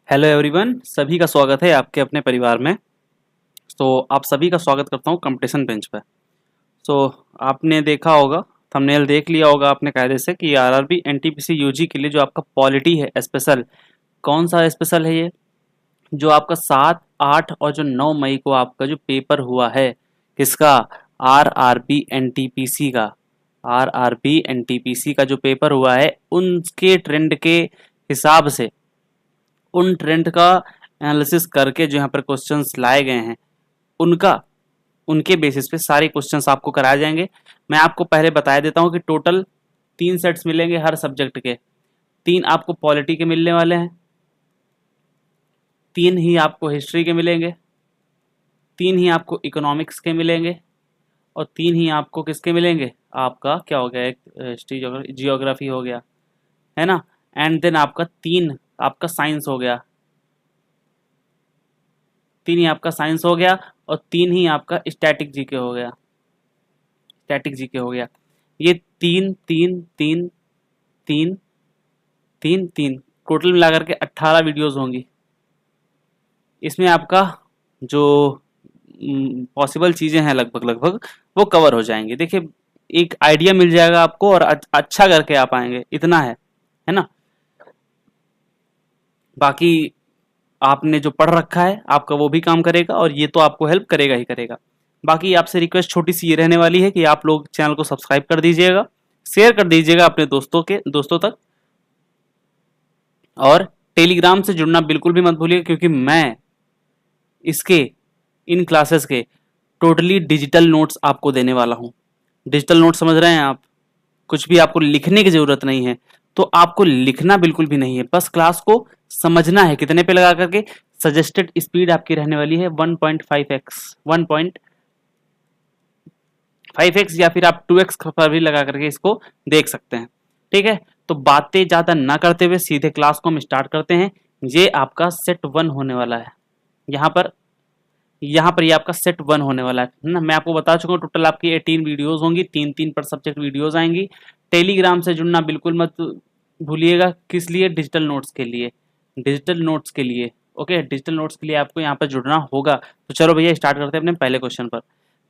Hello everyone, सभी का स्वागत है आपके अपने परिवार में। तो आप सभी का स्वागत करता हूँ कंपटीशन बेंच पर। आपने देखा होगा, थंबनेल देख लिया होगा आपने कायदे से कि आरआरबी एनटीपीसी यूजी के लिए जो आपका पॉलिटी है स्पेशल, कौन सा स्पेशल है ये, जो आपका 7, 8 और जो 9 मई को आपका जो पेपर हुआ है, किसका? आरआरबी एनटीपीसी का। आरआरबी एनटीपीसी का जो पेपर हुआ है उनके ट्रेंड के हिसाब से, उन ट्रेंड का एनालिसिस करके जो यहाँ पर क्वेश्चंस लाए गए हैं उनका उनके बेसिस पे सारे क्वेश्चंस आपको कराए जाएंगे। मैं आपको पहले बता देता हूँ कि टोटल 3 सेट्स मिलेंगे हर सब्जेक्ट के। 3 आपको पॉलिटी के मिलने वाले हैं, 3 ही आपको हिस्ट्री के मिलेंगे, 3 ही आपको इकोनॉमिक्स के मिलेंगे और 3 ही आपको किसके मिलेंगे? आपका क्या हो गया, एक हिस्ट्री जियोग्राफी हो गया, है ना। एंड देन आपका 3 आपका साइंस हो गया, 3 ही आपका साइंस हो गया और 3 ही आपका स्टैटिक जीके हो गया, स्टैटिक जीके हो गया। ये 3 टोटल मिला करके 18 वीडियोस होंगी। इसमें आपका जो पॉसिबल चीजें हैं लगभग लगभग वो कवर हो जाएंगे। देखिए, एक आइडिया मिल जाएगा आपको और अच्छा करके आ पाएंगे, इतना है ना। बाकी आपने जो पढ़ रखा है आपका वो भी काम करेगा और ये तो आपको हेल्प करेगा ही करेगा। बाकी आपसे रिक्वेस्ट छोटी सी ये रहने वाली है कि आप लोग चैनल को सब्सक्राइब कर दीजिएगा, शेयर कर दीजिएगा अपने दोस्तों तक, और टेलीग्राम से जुड़ना बिल्कुल भी मत भूलिएगा, क्योंकि मैं इसके इन क्लासेस के टोटली डिजिटल नोट्स आपको देने वाला हूँ। डिजिटल नोट समझ रहे हैं आप? कुछ भी आपको लिखने की जरूरत नहीं है, तो आपको लिखना बिल्कुल भी नहीं है, बस क्लास को समझना है। कितने पे लगा करके? सजेस्टेड स्पीड आपकी रहने वाली है 1.5x, 1.5x या फिर आप 2x पर भी लगा करके इसको देख सकते हैं। ठीक है, तो बातें ज्यादा ना करते हुए सीधे क्लास को हम स्टार्ट करते हैं। ये आपका सेट 1 होने वाला है। यहाँ पर ये आपका सेट 1 होने वाला है ना। मैं आपको बता चुका हूँ टोटल आपकी 18 वीडियोस होंगी, 3-3 पर सब्जेक्ट वीडियोस आएंगी। टेलीग्राम से जुड़ना बिल्कुल मत भूलिएगा। किस लिए? डिजिटल नोट्स के लिए, डिजिटल नोट्स के लिए। ओके, डिजिटल नोट्स के लिए आपको यहाँ पर जुड़ना होगा। तो चलो भैया स्टार्ट करते हैं अपने पहले क्वेश्चन पर।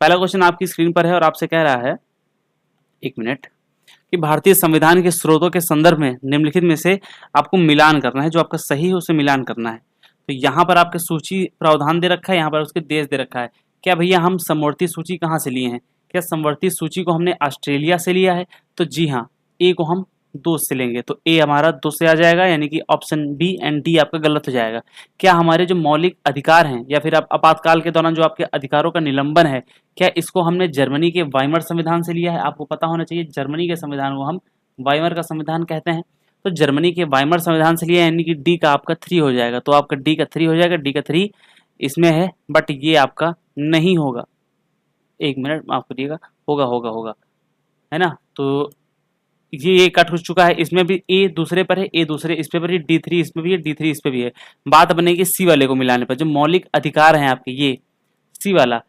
पहला क्वेश्चन आपकी स्क्रीन पर है और आपसे कह रहा है, एक मिनट, कि भारतीय संविधान के स्रोतों के संदर्भ में निम्नलिखित में से आपको मिलान करना है, जो आपका सही है उसे मिलान करना है। तो यहाँ पर आपके सूची प्रावधान दे रखा है, यहाँ पर उसके देश दे रखा है। क्या भैया हम समवर्ती सूची कहाँ से लिए हैं? क्या समवर्ती सूची को हमने ऑस्ट्रेलिया से लिया है? तो जी हाँ, ए को हम 2 से लेंगे, तो ए हमारा 2 से आ जाएगा, यानी कि ऑप्शन बी एंड डी आपका गलत हो जाएगा। क्या हमारे जो मौलिक अधिकार हैं या फिर आप आपातकाल के दौरान जो आपके अधिकारों का निलंबन है, क्या इसको हमने जर्मनी के वाइमर संविधान से लिया है? आपको पता होना चाहिए, जर्मनी के संविधान को हम वाइमर का संविधान कहते हैं। तो जर्मनी के वाइमर संविधान से लिया, यानी कि डी का आपका 3 हो जाएगा। तो आपका डी का 3 हो जाएगा, डी का 3 इसमें है, बट ये आपका नहीं होगा। एक मिनट माफ करिएगा, होगा होगा होगा, है ना। तो ये कट हो चुका है, इसमें भी ए दूसरे पर है, ए दूसरे इस पे पर है, D3 इसमें भी है, D3 इस पे भी है। बात बनेगी सी वाले को मिलाने पर। जो मौलिक अधिकार हैं आपके, ये सी वाला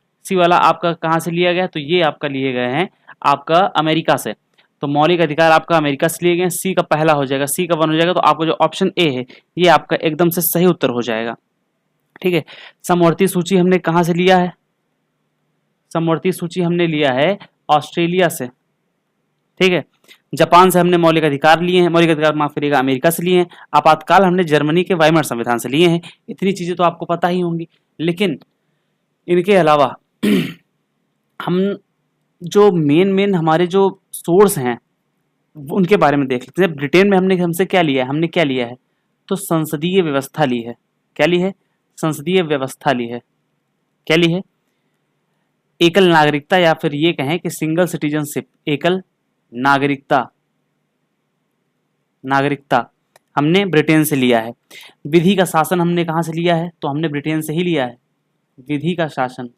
आपका कहाँ से लिया गया? तो ये आपका लिए गए हैं आपका अमेरिका से। तो मौलिक अधिकार आपका अमेरिका से लिए गए। सी का पहला हो जाएगा, सी का 1 हो जाएगा। तो आपका जो ऑप्शन ए है ये आपका एकदम से सही उत्तर हो जाएगा। ठीक है, समवर्ती सूची हमने कहाँ से लिया है? समवर्ती सूची हमने लिया है ऑस्ट्रेलिया से। ठीक है, जापान से हमने मौलिक अधिकार लिए हैं, मौलिक अधिकार माफ करिएगा अमेरिका से लिए हैं। आपातकाल हमने जर्मनी के वाइमर संविधान से लिए हैं। इतनी चीजें तो आपको पता ही होंगी, लेकिन इनके अलावा हम जो मेन हमारे जो सोर्स हैं उनके बारे में देख लेते हैं। ब्रिटेन में हमसे क्या लिया है? हमने क्या लिया है? तो संसदीय व्यवस्था ली है। क्या ली है? संसदीय व्यवस्था ली है। क्या ली है? एकल नागरिकता, या फिर ये कहें कि सिंगल सिटीजनशिप, एकल नागरिकता हमने ब्रिटेन से लिया है। विधि का शासन हमने कहां से लिया है? तो हमने ब्रिटेन से ही लिया है। विधि का शासन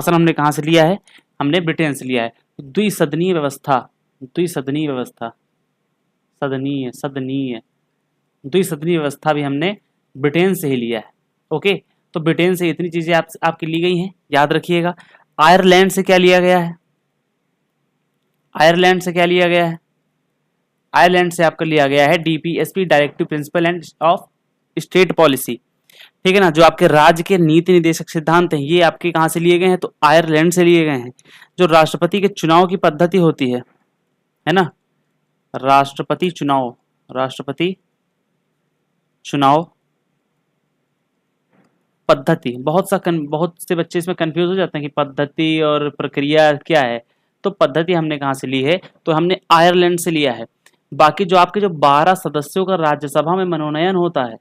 हमने कहां से लिया है? हमने ब्रिटेन से लिया है। द्विसदनीय व्यवस्था, द्विसदनीय व्यवस्था भी हमने ब्रिटेन से ही लिया है। ओके, तो ब्रिटेन से इतनी चीजें आपकी ली गई हैं, याद रखिएगा। आयरलैंड से क्या लिया गया है? आयरलैंड से क्या लिया गया है? आयरलैंड से आपका लिया गया है DPSP, directive principle end of state policy, ठीक है ना। जो आपके राज्य के नीति निर्देशक सिद्धांत हैं ये आपके कहाँ से लिए गए हैं, तो आयरलैंड से लिए गए हैं। जो राष्ट्रपति के चुनाव की पद्धति होती है ना, राष्ट्रपति चुनाव, राष्ट्रपति चुनाव पद्धति, बहुत से बच्चे इसमें कंफ्यूज हो जाते हैं कि पद्धति और प्रक्रिया क्या है। तो पद्धति हमने कहाँ से ली है, तो हमने आयरलैंड से लिया है। बाकी जो आपके जो 12 सदस्यों का राज्यसभा में मनोनयन होता है,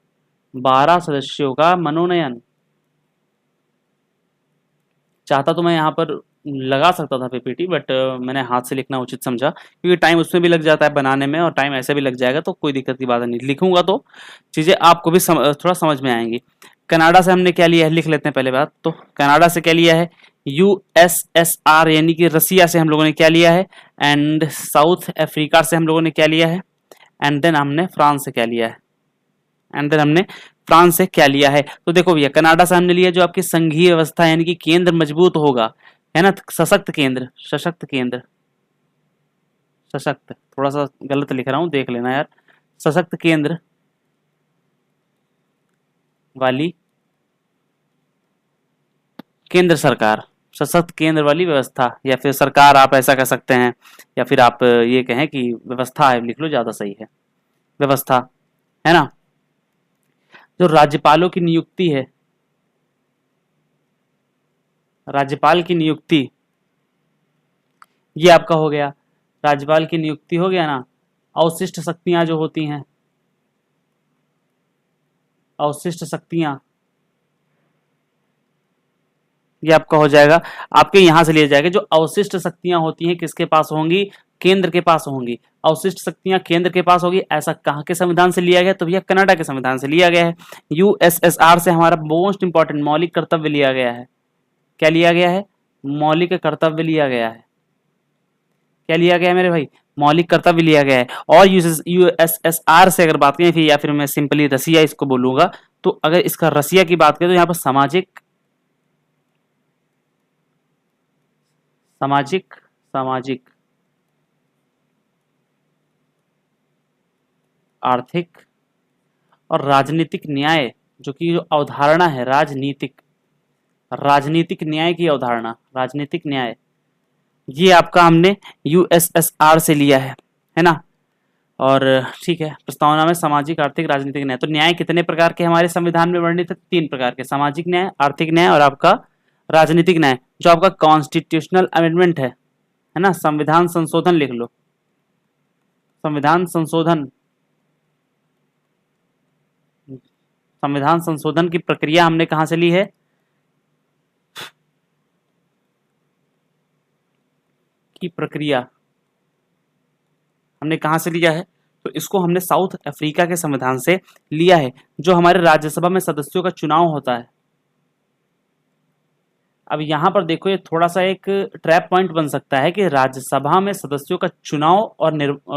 12 सदस्यों का मनोनयन, चाहता तो मैं यहाँ पर लगा सकता था PPT, बट मैंने हाथ से लिखना उचित समझा, क्योंकि टाइम उसमें भी लग जाता है बनाने में और टाइम ऐसे भी लग जाएगा, तो कोई दिक्कत की बात नहीं। लिखूंगा तो चीज़ें आपको भी थोड़ा समझ में आएंगी। कनाडा से हमने क्या लिया है, लिख लेते हैं पहले बात। तो कनाडा से क्या लिया है, USSR यानी कि रसिया से हम लोगों ने क्या लिया है, एंड साउथ अफ्रीका से हम लोगों ने क्या लिया है, एंड देन हमने फ्रांस से क्या लिया है, एंड देन हमने फ्रांस से क्या लिया है। तो देखो भैया, कनाडा से हमने लिया जो आपकी संघीय व्यवस्था यानी कि केंद्र मजबूत होगा, है ना, सशक्त केंद्र, सशक्त केंद्र, सशक्त, थोड़ा सा गलत लिख रहा हूं देख लेना यार, सशक्त केंद्र वाली केंद्र सरकार, सशक्त केंद्र वाली व्यवस्था, या फिर सरकार आप ऐसा कह सकते हैं, या फिर आप ये कहें कि व्यवस्था है, लिख लो ज्यादा सही है, व्यवस्था, है ना। जो राज्यपालों की नियुक्ति है, राज्यपाल की नियुक्ति, ये आपका हो गया, राज्यपाल की नियुक्ति हो गया ना। अवशिष्ट शक्तियां जो होती हैं, अवशिष्ट शक्तियां, ये आपका हो जाएगा, आपके यहां से लिया जाएगा। जो अवशिष्ट शक्तियां होती हैं किसके पास होंगी, केंद्र के पास होंगी। अवशिष्ट शक्तियां केंद्र के पास होगी, ऐसा कहां के संविधान से लिया गया, तो भैया कनाडा के संविधान से लिया गया है। USSR से हमारा मोस्ट इंपॉर्टेंट मौलिक कर्तव्य लिया गया है, क्या लिया गया है, मौलिक कर्तव्य लिया गया है, क्या लिया गया है मेरे भाई, मौलिक कर्तव्य लिया गया है। और USSR से अगर बात करें फिर, या फिर मैं सिंपली रसिया इसको बोलूंगा, तो अगर इसका रसिया की बात करें तो यहाँ पर सामाजिक, सामाजिक, सामाजिक, आर्थिक और राजनीतिक न्याय, जो कि जो अवधारणा है राजनीतिक, राजनीतिक न्याय की अवधारणा, राजनीतिक न्याय, ये आपका हमने USSR से लिया है ना। और ठीक है, प्रस्तावना में सामाजिक, आर्थिक, राजनीतिक न्याय, तो न्याय कितने प्रकार के हमारे संविधान में वर्णित है, 3 प्रकार के, सामाजिक न्याय, आर्थिक न्याय और आपका राजनीतिक न्याय। जो आपका कॉन्स्टिट्यूशनल अमेंडमेंट है ना, संविधान संशोधन लिख लो, संविधान संशोधन, संविधान संशोधन की प्रक्रिया हमने कहां से ली है, की प्रक्रिया हमने कहां से लिया है, तो इसको हमने साउथ अफ्रीका के संविधान से लिया है। जो हमारे राज्यसभा में सदस्यों का चुनाव होता है, अब यहां पर देखो, ये थोड़ा सा एक ट्रैप पॉइंट बन सकता है कि राज्यसभा में सदस्यों का चुनाव और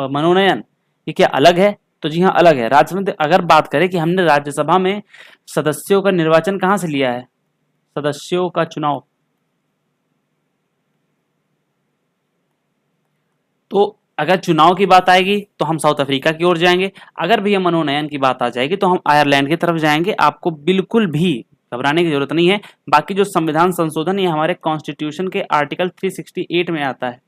मनोनयन ये क्या अलग है, तो जी हाँ अलग है। राज्यसभा अगर बात करें कि हमने राज्यसभा में सदस्यों का निर्वाचन कहां से लिया है, सदस्यों का चुनाव, तो अगर चुनाव की बात आएगी तो हम साउथ अफ्रीका की ओर जाएंगे, अगर भैया मनोनयन की बात आ जाएगी तो हम आयरलैंड की तरफ जाएंगे। आपको बिल्कुल भी घबराने की जरूरत नहीं है। बाकी जो संविधान संशोधन ये हमारे कॉन्स्टिट्यूशन के आर्टिकल 368 में आता है,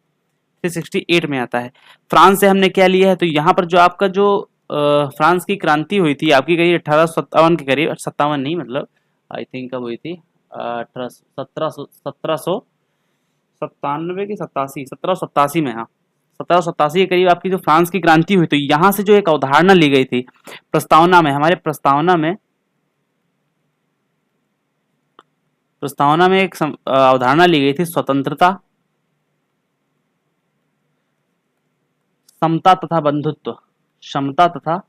368 में आता है। फ्रांस से हमने क्या लिया है, तो यहाँ पर जो आपका जो फ्रांस की क्रांति हुई थी आपकी करीब 1857 के करीब, 57 नहीं मतलब आई थिंक कब हुई थी, 1797 की 87, 1787 में, हाँ 1787 के करीब आपकी जो फ्रांस की क्रांति हुई, तो यहाँ से जो एक अवधारणा ली गई थी प्रस्तावना में, हमारे प्रस्तावना में एक अवधारणा ली गई थी, स्वतंत्रता, समता तथा बंधुत्व, क्षमता तथा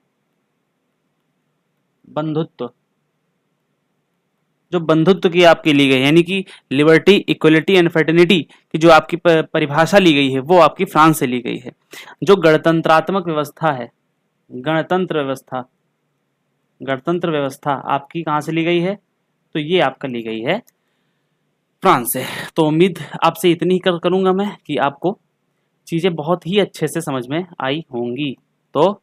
बंधुत्व, जो बंधुत्व की आपकी ली गई यानी कि लिबर्टी, इक्वलिटी एंड फ्रेटर्निटी की जो आपकी परिभाषा ली गई है वो आपकी फ्रांस से ली गई है। जो गणतंत्रात्मक व्यवस्था है, गणतंत्र व्यवस्था, गणतंत्र व्यवस्था आपकी कहां से ली गई है, तो ये आपका ली गई है फ्रांस से। तो उम्मीद आपसे इतनी ही करूंगा मैं कि आपको चीजें बहुत ही अच्छे से समझ में आई होंगी। तो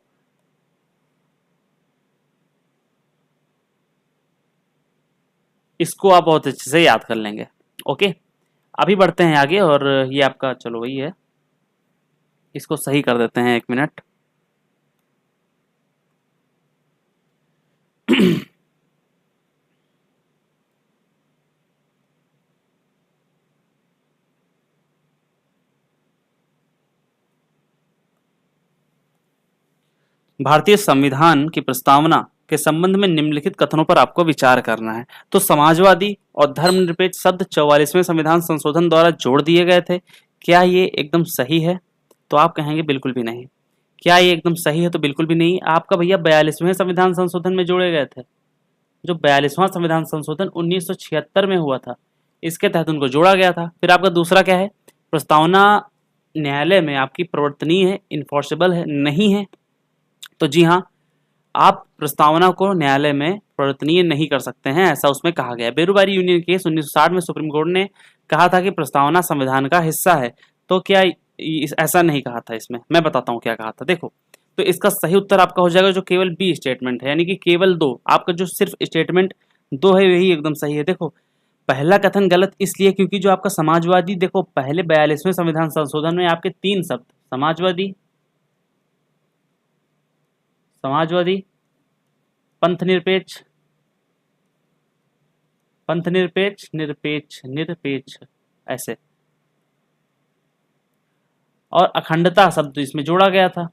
इसको आप बहुत अच्छे से याद कर लेंगे। ओके, अभी बढ़ते हैं आगे, और ये आपका चलो वही है, इसको सही कर देते हैं, 1 मिनट। भारतीय संविधान की प्रस्तावना के संबंध में निम्नलिखित कथनों पर आपको विचार करना है। तो समाजवादी और धर्मनिरपेक्ष शब्द 44वें संविधान संशोधन द्वारा जोड़ दिए गए थे। क्या ये एकदम सही है? तो आप कहेंगे बिल्कुल भी नहीं। क्या ये एकदम सही है? तो बिल्कुल भी नहीं। आपका भैया 42वें संविधान संशोधन में जोड़े गए थे। जो 42वां संविधान संशोधन 1976 में हुआ था, इसके तहत उनको जोड़ा गया था। फिर आपका दूसरा क्या है? प्रस्तावना न्यायालय में आपकी प्रवर्तनीय है, इन्फोर्सेबल है, नहीं है। तो जी हाँ, आप प्रस्तावना को न्यायालय में प्रवर्तनीय नहीं कर सकते हैं, ऐसा उसमें कहा गया है। बेरूबारी यूनियन केस 1960 में सुप्रीम कोर्ट ने कहा था कि प्रस्तावना संविधान का हिस्सा है। तो क्या ऐसा नहीं कहा था? इसमें मैं बताता हूँ क्या कहा था। देखो, तो इसका सही उत्तर आपका हो जाएगा जो केवल बी स्टेटमेंट है, यानी कि केवल 2। आपका जो सिर्फ स्टेटमेंट 2 है वही एकदम सही है। देखो, पहला कथन गलत इसलिए क्योंकि जो आपका समाजवादी, देखो पहले 42वें संविधान संशोधन में आपके 3 शब्द, समाजवादी, समाजवादी, पंथ निरपेक्ष, पंथ निरपेक्ष, निरपेक्ष, निरपेक्ष, ऐसे, और अखंडता शब्द इसमें जोड़ा गया था,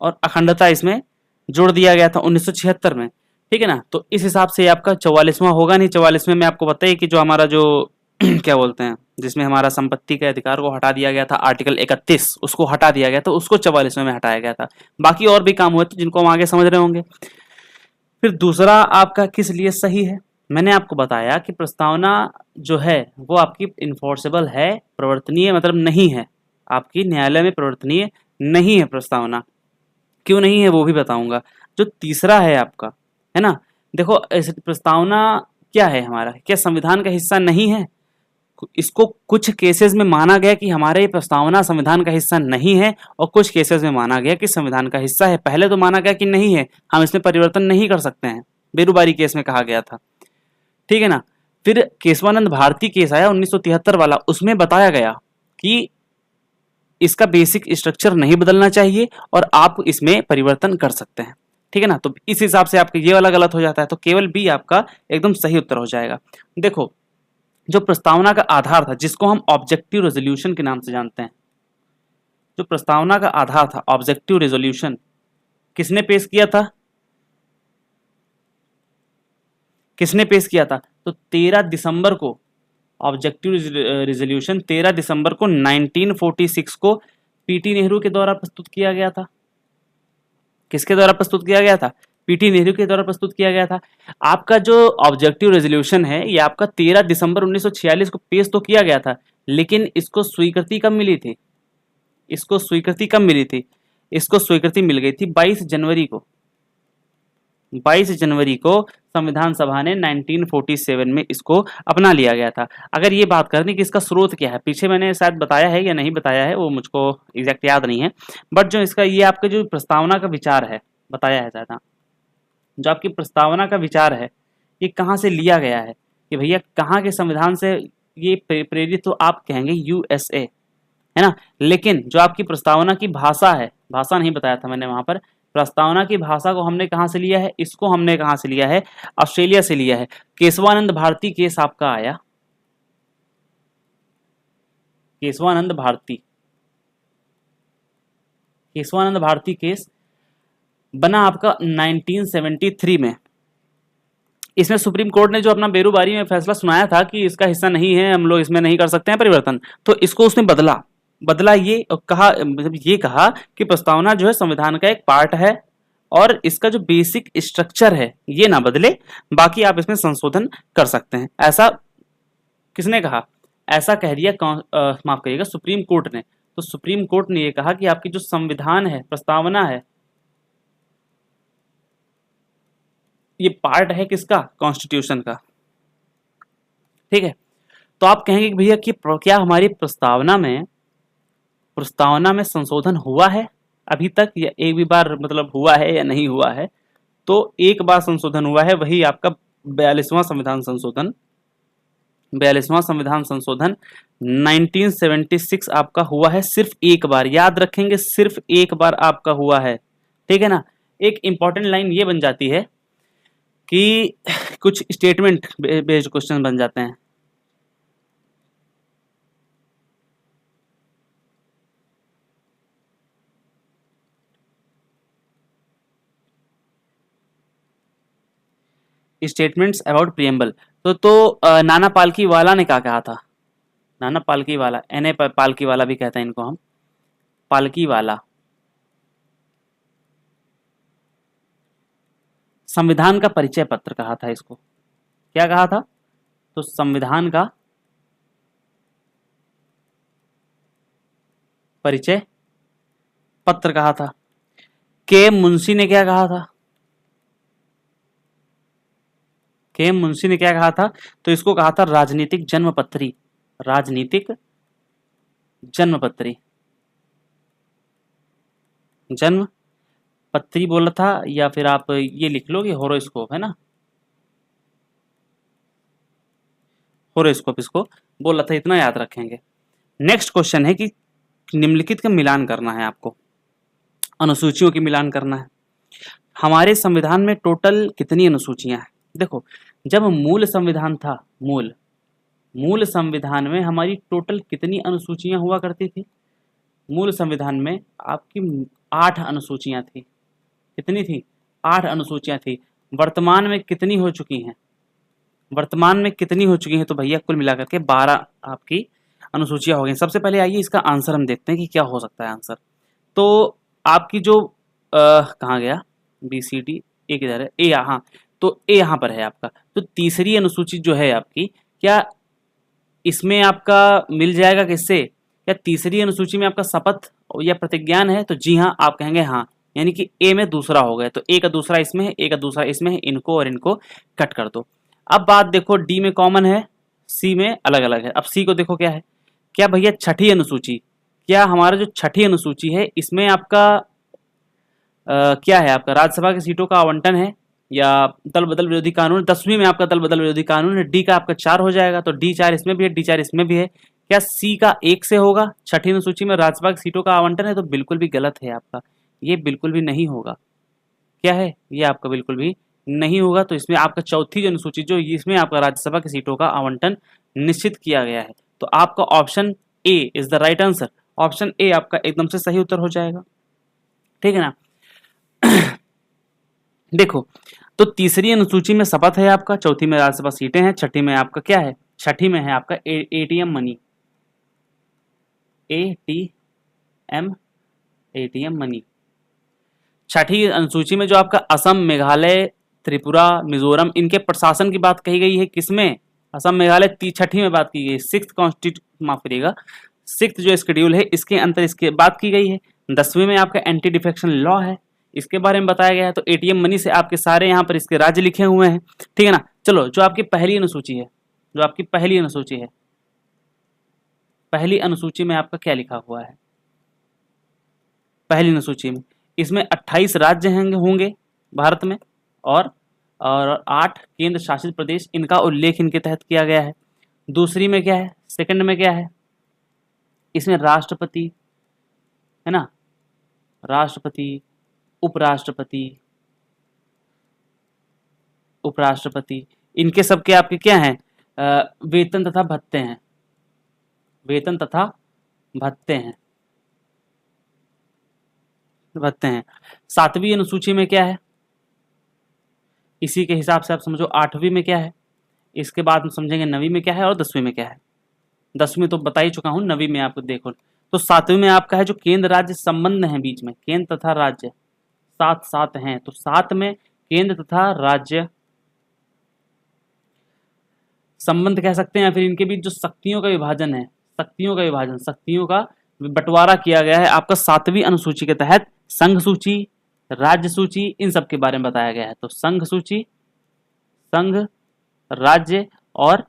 और अखंडता इसमें जोड़ दिया गया था 1976 में। ठीक है ना? तो इस हिसाब से आपका 44वां होगा नहीं। 44वें में आपको पता है कि जो हमारा जो क्या बोलते हैं, जिसमें हमारा संपत्ति के अधिकार को हटा दिया गया था, आर्टिकल 31, उसको हटा दिया गया था, उसको 44वें में हटाया गया था। बाकी और भी काम हुए थे जिनको हम आगे समझ रहे होंगे। फिर दूसरा आपका किस लिए सही है? मैंने आपको बताया कि प्रस्तावना जो है वो आपकी इन्फोर्सेबल है, प्रवर्तनीय मतलब नहीं है, आपकी न्यायालय में प्रवर्तनीय नहीं है प्रस्तावना। क्यों नहीं है वो भी बताऊंगा। जो तीसरा है आपका, है ना, देखो प्रस्तावना क्या है हमारा, क्या संविधान का हिस्सा नहीं है? इसको कुछ केसेस में माना गया कि हमारे प्रस्तावना संविधान का हिस्सा नहीं है, और कुछ केसेस में माना गया कि संविधान का हिस्सा है। पहले तो माना गया कि नहीं है, हम इसमें परिवर्तन नहीं कर सकते हैं, बेरूबारी केस में कहा गया था। ठीक है ना? फिर केशवानंद भारती केस आया 1973 वाला, उसमें बताया गया कि इसका बेसिक स्ट्रक्चर नहीं बदलना चाहिए और आप इसमें परिवर्तन कर सकते हैं। ठीक है ना? तो इस हिसाब से आपका ये वाला गलत हो जाता है, तो केवल बी आपका एकदम सही उत्तर हो जाएगा। देखो, जो प्रस्तावना का आधार था, जिसको हम ऑब्जेक्टिव रेजोल्यूशन के नाम से जानते हैं, जो प्रस्तावना का आधार था ऑब्जेक्टिव रेजोल्यूशन, किसने पेश किया था? किसने पेश किया था? तो 13 दिसंबर को ऑब्जेक्टिव रेजोल्यूशन 13 दिसंबर को 1946 को पीटी नेहरू के द्वारा प्रस्तुत किया गया था। किसके द्वारा प्रस्तुत किया गया था? पीटी नेहरू के द्वारा प्रस्तुत किया गया था। आपका जो ऑब्जेक्टिव रेजोल्यूशन है ये आपका 13 दिसंबर 1946 को पेश तो किया गया था, लेकिन इसको स्वीकृति कब मिली थी? इसको स्वीकृति कब मिली थी? इसको स्वीकृति मिल गई थी 22 जनवरी को। 22 जनवरी को संविधान सभा ने 1947 में इसको अपना लिया गया था। अगर ये बात करनी कि इसका स्रोत क्या है, पीछे मैंने शायद बताया है या नहीं बताया है वो मुझको एग्जैक्ट याद नहीं है, बट जो इसका ये आपका जो प्रस्तावना का विचार है, बताया है ज्यादा, जो आपकी प्रस्तावना का विचार है ये कहाँ से लिया गया है, कि भैया कहाँ के संविधान से ये प्रेरित, तो आप कहेंगे यूएसए, है ना। लेकिन जो आपकी प्रस्तावना की भाषा है, भाषा नहीं बताया था मैंने वहां पर, प्रस्तावना की भाषा को हमने कहां से लिया है? इसको हमने कहां से लिया है? ऑस्ट्रेलिया से लिया है। केशवानंद भारती केस आपका आया, केशवानंद भारती, केशवानंद भारती केस बना आपका 1973 में। इसमें सुप्रीम कोर्ट ने जो अपना बेरूबारी में फैसला सुनाया था कि इसका हिस्सा नहीं है, हम लोग इसमें नहीं कर सकते हैं परिवर्तन, तो इसको उसने बदला ये कहा, मतलब ये कहा कि प्रस्तावना जो है संविधान का एक पार्ट है और इसका जो बेसिक स्ट्रक्चर है ये ना बदले, बाकी आप इसमें संशोधन कर सकते हैं। ऐसा किसने कहा? ऐसा कह दिया माफ करिएगा, सुप्रीम कोर्ट ने। तो सुप्रीम कोर्ट ने ये कहा कि आपकी जो संविधान है, प्रस्तावना है, ये पार्ट है किसका? कॉन्स्टिट्यूशन का। ठीक है, तो आप कहेंगे कि भैया कि क्या हमारी प्रस्तावना में संशोधन हुआ है? अभी तक, या एक भी बार मतलब हुआ है या नहीं हुआ है? तो एक बार संशोधन हुआ है, वही आपका 42वां संविधान संशोधन। 42वां संविधान संशोधन 1976 आपका हुआ है, सिर्फ एक बार, याद रखेंगे, सिर्फ एक बार आपका हुआ है, ठीक है ना। एक इंपॉर्टेंट लाइन ये बन जाती है कि कुछ स्टेटमेंट बेस्ड क्वेश्चन बन जाते हैं। Statements about preamble. नाना पालकी वाला ने क्या कहा था? नाना पालकी वाला, एन पालकी वाला भी कहते हैं इनको हम, पालकी वाला। संविधान का परिचय पत्र कहा था इसको, क्या कहा था? तो संविधान का परिचय पत्र कहा था। के मुंशी ने क्या कहा था? के मुंशी ने क्या कहा था? तो इसको कहा था राजनीतिक जन्मपत्री, राजनीतिक जन्मपत्री, जन्म पत्री बोला था, या फिर आप ये लिख लो कि होरोस्कोप है ना, होरोस्कोप इसको बोला था, इतना याद रखेंगे। नेक्स्ट क्वेश्चन है कि निम्नलिखित का मिलान करना है आपको, अनुसूचियों की मिलान करना है। हमारे संविधान में टोटल कितनी अनुसूचियां हैं? देखो, जब मूल संविधान था, मूल संविधान में हमारी टोटल कितनी अनुसूचियां हुआ करती थी? मूल संविधान में आपकी 8 अनुसूचियां थी। कितनी थी? 8 अनुसूचियां थी। वर्तमान में कितनी हो चुकी हैं? वर्तमान में कितनी हो चुकी हैं? तो भैया कुल मिलाकर के 12 आपकी अनुसूचियां हो गई। सबसे पहले आइए इसका आंसर हम देखते हैं कि क्या हो सकता है आंसर। तो आपकी जो कहाँ गया, BCD एक इधर है, ए, हाँ, तो ए यहाँ पर है आपका। तो तीसरी अनुसूची जो है आपकी, क्या इसमें आपका मिल जाएगा किससे? क्या तीसरी अनुसूची में आपका शपथ या प्रतिज्ञान है? तो जी हाँ, आप कहेंगे हाँ, यानी कि ए में दूसरा हो गया। तो ए का दूसरा इसमें है, ए का दूसरा इसमें है, इनको और इनको कट कर दो। अब बात देखो, डी में कॉमन है, सी में अलग अलग है। अब सी को देखो क्या है, क्या भैया छठी अनुसूची, क्या हमारा जो छठी अनुसूची है इसमें आपका क्या है? आपका राज्यसभा की सीटों का आवंटन है या दल बदल विरोधी कानून? 10वीं में आपका दल बदल विरोधी कानून है, डी का आपका 4 हो जाएगा, तो डी 4 इसमें भी है, डी 4 इसमें भी है। क्या सी का 1 से होगा? छठी अनुसूची में राज्यसभा की सीटों का आवंटन है, तो बिल्कुल भी गलत है आपका, ये बिल्कुल भी नहीं होगा। क्या है? ये आपका बिल्कुल भी नहीं होगा। तो इसमें आपका चौथी जो अनुसूची, जो इसमें आपका राज्यसभा की सीटों का आवंटन निश्चित किया गया है, तो आपका option A is the right answer. Option A आपका एकदम से सही उत्तर हो जाएगा, ठीक है ना। देखो, तो तीसरी अनुसूची में शपथ है आपका, चौथी में राज्यसभा सीटें हैं, छठी में आपका क्या है? छठी में है आपका ATM मनी, ATM मनी। छठी अनुसूची में जो आपका असम, मेघालय, त्रिपुरा, मिजोरम, इनके प्रशासन की बात कही गई है, किसमें? असम, मेघालय, छठी में बात की गई है। 6th कॉन्स्टिट्यूशन, माफ करिएगा, 6th जो शेड्यूल है इसके अंतर इसके बात की गई है। 10वीं में आपका एंटी डिफेक्शन लॉ है, इसके बारे में बताया गया है। तो ATM मनी से आपके सारे यहाँ पर इसके राज्य लिखे हुए हैं, ठीक है ना। चलो, जो आपकी पहली अनुसूची है, जो आपकी पहली अनुसूची है, पहली अनुसूची में आपका क्या लिखा हुआ है? पहली अनुसूची में इसमें 28 राज्य होंगे भारत में, और 8 केंद्र शासित प्रदेश, इनका उल्लेख इनके तहत किया गया है। दूसरी में क्या है? सेकंड में क्या है? इसमें राष्ट्रपति है ना, राष्ट्रपति, उपराष्ट्रपति, उपराष्ट्रपति, इनके सबके आपके क्या हैं? वेतन तथा भत्ते हैं, वेतन तथा भत्ते हैं, भत्ते हैं। 7वीं अनुसूची में क्या है? इसी के हिसाब से आप समझो 8वीं में क्या है, इसके बाद हम समझेंगे 9वीं में क्या है और 10वीं में क्या है। 10वीं तो बता ही चुका हूं, 9वीं में आपको देखो। तो 7वीं में आपका है जो केंद्र राज्य संबंध है बीच में, केंद्र तथा राज्य, 7 हैं, तो 7 में केंद्र तथा राज्य संबंध कह सकते हैं, या फिर इनके बीच जो शक्तियों का विभाजन है, शक्तियों का विभाजन, शक्तियों का बंटवारा किया गया है आपका 7वीं अनुसूची के तहत। संघ सूची, राज्य सूची, इन सब के बारे में बताया गया है। तो संघ सूची, संघ, राज्य और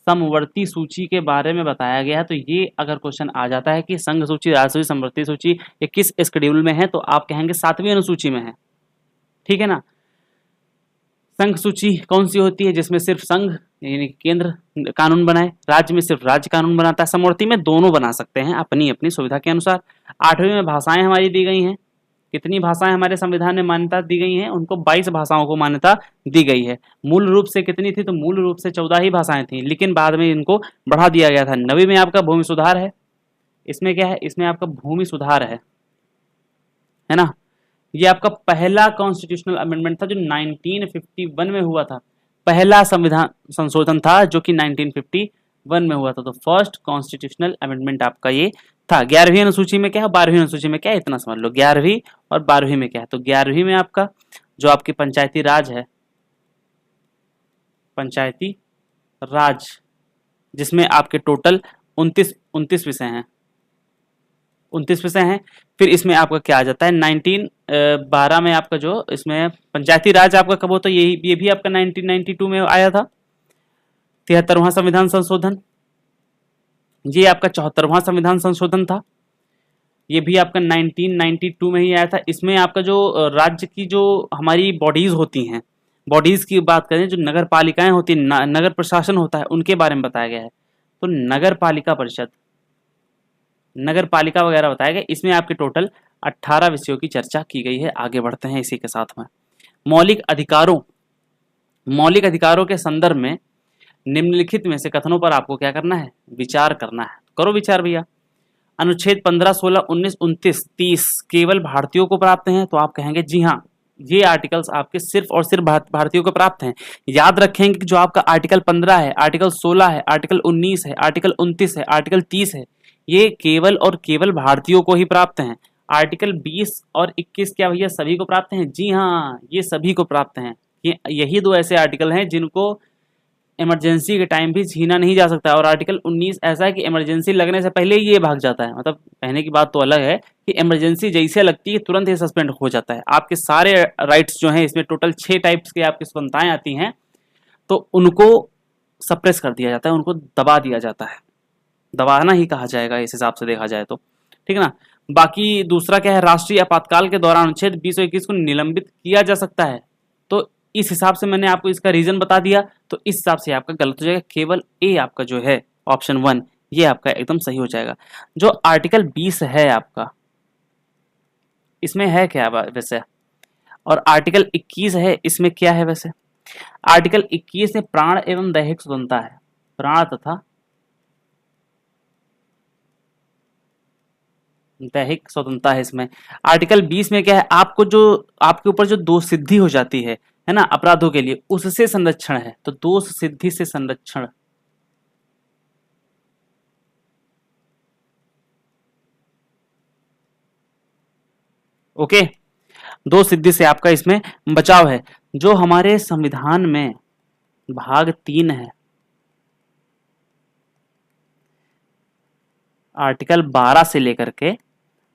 समवर्ती सूची के बारे में बताया गया है। तो ये अगर क्वेश्चन आ जाता है कि संघ सूची, राज्य सूची, समवर्ती सूची ये किस शेड्यूल में है, तो आप कहेंगे 7वीं अनुसूची में है। ठीक है ना। संघ सूची कौन सी होती है, जिसमें सिर्फ संघ यानी केंद्र कानून बनाए, राज्य में सिर्फ राज्य कानून बनाता है, समवर्ती में दोनों बना सकते हैं अपनी अपनी सुविधा के अनुसार। 8वीं में भाषाएं हमारी दी गई हैं। कितनी भाषाएं हमारे संविधान में मान्यता दी गई हैं, उनको 22 भाषाओं को मान्यता दी गई है। मूल रूप से कितनी थी, तो मूल रूप से 14 ही भाषाएं थी, लेकिन बाद में इनको बढ़ा दिया गया था। 9वीं में आपका भूमि सुधार है। इसमें क्या है, इसमें आपका भूमि सुधार है ना। ये आपका पहला कॉन्स्टिट्यूशनल अमेंडमेंट था जो 1951 में हुआ था। पहला संविधान संशोधन था जो कि 1951 में हुआ था। तो फर्स्ट कॉन्स्टिट्यूशनल अमेंडमेंट आपका ये था। 11वीं अनुसूची में क्या है, 12वीं अनुसूची में क्या है, इतना समझ लो। 11वीं और 12वीं में क्या है, तो 11वीं में आपका जो आपकी पंचायती राज है, पंचायती राज, जिसमें आपके टोटल 29 विषय हैं, 29 विषय हैं। फिर इसमें आपका क्या आ जाता है, 1912 में आपका जो इसमें पंचायती राज आपका कब होता है, ये भी आपका 1992 में आया था। 73वां संविधान संशोधन, ये आपका 74वां संविधान संशोधन था। ये भी आपका 1992 में ही आया था। इसमें आपका जो राज्य की जो हमारी बॉडीज होती हैं, बॉडीज की बात करें, जो नगर पालिकाएं होती हैं, नगर प्रशासन होता है, उनके बारे में बताया गया है। तो नगर पालिका परिषद, नगर पालिका वगैरह बताया गया। इसमें आपके टोटल 18 विषयों की चर्चा की गई है। आगे बढ़ते हैं इसी के साथ में। मौलिक अधिकारों के संदर्भ में निम्नलिखित में से कथनों पर आपको क्या करना है, विचार करना है। करो विचार भैया। अनुच्छेद 15, 16, 19, 29, 30 केवल भारतीयों को प्राप्त हैं, तो आप कहेंगे जी हाँ, ये आर्टिकल्स आपके सिर्फ और सिर्फ भारतीयों को प्राप्त हैं। याद रखेंगे कि जो आपका आर्टिकल 15 है, आर्टिकल 16 है, आर्टिकल 19 है, आर्टिकल 29 है, आर्टिकल 30 है, ये केवल और केवल भारतीयों को ही प्राप्त हैं। आर्टिकल 20 और 21 क्या भैया सभी को प्राप्त हैं? जी हाँ, ये सभी को प्राप्त हैं। यही दो ऐसे आर्टिकल हैं जिनको इमरजेंसी के टाइम भी छीना नहीं जा सकता। और आर्टिकल 19 ऐसा है कि इमरजेंसी लगने से पहले ही ये भाग जाता है। मतलब कहने की बात तो अलग है कि इमरजेंसी जैसे लगती है तुरंत ही सस्पेंड हो जाता है। आपके सारे राइट्स जो हैं, इसमें टोटल 6 टाइप्स के आपकी स्वतंत्रताएं आती हैं, तो उनको सप्रेस कर दिया जाता है, उनको दबा दिया जाता है। दबाना ही कहा जाएगा इस हिसाब से देखा जाए तो, ठीक है ना। बाकी दूसरा क्या है, राष्ट्रीय आपातकाल के दौरान अनुच्छेद 20 और 21 को निलंबित किया जा सकता है। तो इस हिसाब से मैंने आपको इसका रीजन बता दिया, तो इस हिसाब से आपका गलत हो जाएगा। केवल ए आपका जो है ऑप्शन 1 ये आपका एकदम सही हो जाएगा। जो आर्टिकल 20 है आपका, इसमें है क्या वैसे, और आर्टिकल 21 है, इसमें क्या है वैसे। आर्टिकल 21 में प्राण एवं दैहिक स्वतंत्रता है, प्राण तथा दैहिक स्वतंत्रता है इसमें। आर्टिकल 20 में क्या है, आपको जो आपके ऊपर जो दोष सिद्धि हो जाती है ना अपराधों के लिए, उससे संरक्षण है। तो दोष सिद्धि से संरक्षण, ओके, दोष सिद्धि से आपका इसमें बचाव है। जो हमारे संविधान में भाग 3 है, आर्टिकल 12 से लेकर के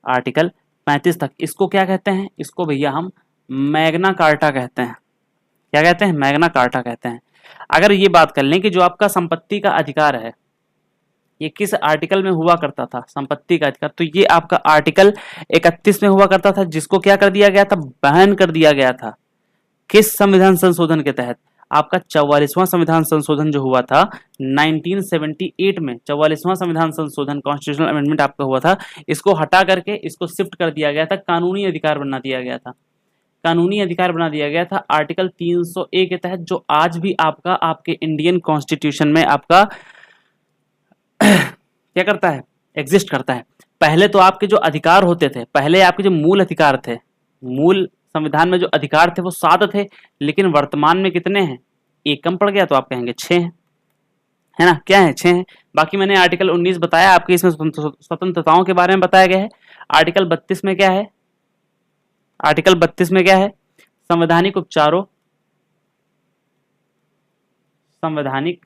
आर्टिकल 35 तक, इसको क्या कहते हैं, इसको भैया हम मैग्ना कार्टा कहते हैं। क्या कहते हैं, मैग्ना कार्टा कहते हैं। अगर ये बात कर लें कि जो आपका संपत्ति का अधिकार है, ये किस आर्टिकल में हुआ करता था, संपत्ति का अधिकार, तो ये आपका आर्टिकल 31 में हुआ करता था, जिसको क्या कर दिया गया था, बैन कर दिया गया था। किस संविधान संशोधन के तहत, आपका 44वां संविधान संशोधन जो हुआ था 1978 में, 44वां संविधान संशोधन कॉन्स्टिट्यूशनल अमेंडमेंट आपका हुआ था। इसको हटा करके इसको शिफ्ट कर दिया गया था, कानूनी अधिकार बना दिया गया था, कानूनी अधिकार बना दिया गया था आर्टिकल 300A के तहत, जो आज भी आपका आपके इंडियन कॉन्स्टिट्यूशन में आपका क्या करता है, एग्जिस्ट करता है। पहले तो आपके जो अधिकार होते थे, पहले आपके जो मूल अधिकार थे, मूल संविधान में जो अधिकार थे वो 7 थे, लेकिन वर्तमान में कितने हैं, एक कम पड़ गया, तो आप कहेंगे 6 हैं, है ना। क्या है, 6 हैं। बाकी मैंने आर्टिकल 19 बताया आपके, इसमें स्वतंत्रताओं के बारे में बताया गया है। आर्टिकल 32 में क्या है, आर्टिकल 32 में क्या है, संवैधानिक उपचारों, संवैधानिक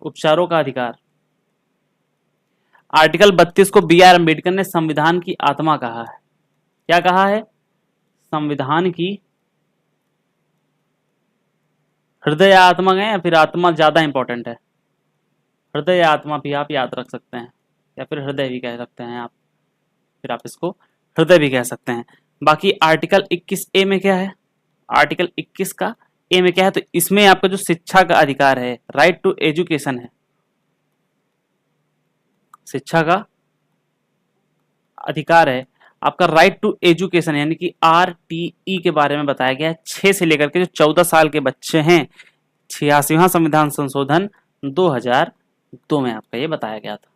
उपचारों का अधिकार। आर्टिकल 32 को बी आर अम्बेडकर ने संविधान की आत्मा कहा है। क्या कहा है, संविधान की हृदय या आत्मा गए या फिर आत्मा ज्यादा इंपॉर्टेंट है? हृदय या आत्मा भी आप याद रख सकते हैं, या फिर हृदय भी कह सकते हैं आप, फिर आप इसको हृदय भी कह सकते हैं। बाकी आर्टिकल 21 ए में क्या है? आर्टिकल 21 का ए में क्या है? तो इसमें आपका जो शिक्षा का अधिकार है, राइट टू एजुकेशन है, शिक्षा का अधिकार है आपका, राइट टू एजुकेशन, यानी कि RTE के बारे में बताया गया है। 6 से लेकर के जो 14 साल के बच्चे हैं, 86वां संविधान संशोधन 2002 में आपका ये बताया गया था।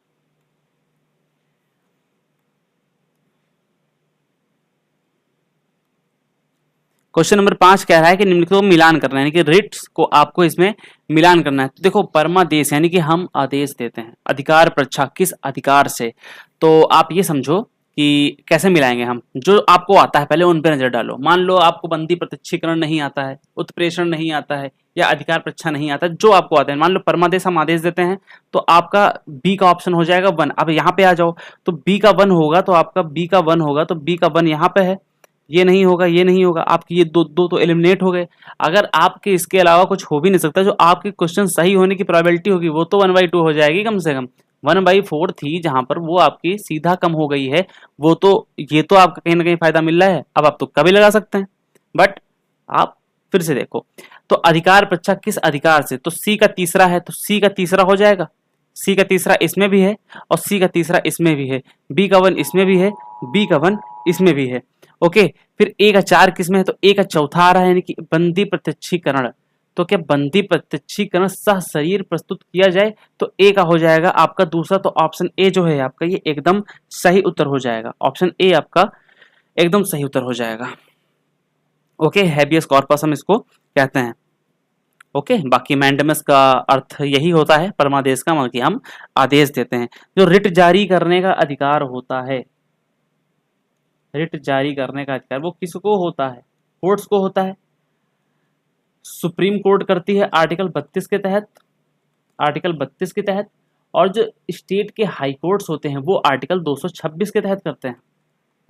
क्वेश्चन नंबर 5 कह रहा है कि निम्नलिखित को मिलान करना है, यानी कि रिट्स को आपको इसमें मिलान करना है। तो देखो, परमादेश यानी कि हम आदेश देते हैं, अधिकार परीक्षा किस अधिकार से, तो आप ये समझो कि कैसे मिलाएंगे हम। जो आपको आता है पहले उन पर नजर डालो। मान लो आपको बंदी प्रत्यक्षीकरण नहीं आता है, उत्प्रेषण नहीं आता है, या अधिकार परीक्षा नहीं आता है, जो आपको आता है। मान लो परमादेश हम आदेश देते हैं, तो आपका बी का ऑप्शन हो जाएगा 1। अब यहाँ पे आ जाओ, तो बी का 1 होगा, तो आपका बी का 1 होगा, तो बी का 1 यहाँ पे है, ये नहीं होगा, ये नहीं होगा, आपकी ये दो दो तो एलिमिनेट हो गए। अगर आपके इसके अलावा कुछ हो भी नहीं सकता, जो आपके क्वेश्चन सही होने की प्रोबेबिलिटी होगी वो तो 1/2 हो जाएगी कम से कम। 1/4 थी जहां पर, वो आपकी सीधा कम हो गई है। वो तो ये तो आपका कहीं ना कहीं फायदा मिल रहा है। अब आप तुक्का भी लगा सकते हैं, बट आप फिर से देखो। तो अधिकार परीक्षा किस अधिकार से, तो सी का तीसरा है, तो सी का तीसरा हो जाएगा। सी का तीसरा इसमें भी है और सी का तीसरा इसमें भी है। बी का 1 इसमें भी है, बी का 1 इसमें भी है। ओके, फिर ए का 4 किसमें है, तो ए का चौथा आ रहा है, यानी कि बंदी प्रत्यक्षीकरण। तो क्या बंदी प्रत्यक्षीकरण सह शरीर प्रस्तुत किया जाए, तो ए का हो जाएगा आपका दूसरा। तो ऑप्शन ए जो है आपका ये एकदम सही उत्तर हो जाएगा। ऑप्शन ए आपका एकदम सही उत्तर हो जाएगा। ओके, हैबियस कॉर्पस हम इसको कहते हैं। ओके, बाकी मैंडेमस का अर्थ यही होता है, परमादेश का, मतलब कि हम आदेश देते हैं। जो रिट जारी करने का अधिकार होता है, रिट जारी करने का अधिकार वो किसको होता है? कोर्ट्स को होता है। सुप्रीम कोर्ट करती है आर्टिकल 32 के तहत, आर्टिकल 32 के तहत। और जो स्टेट के हाई कोर्ट्स होते हैं वो आर्टिकल 226 के तहत करते हैं,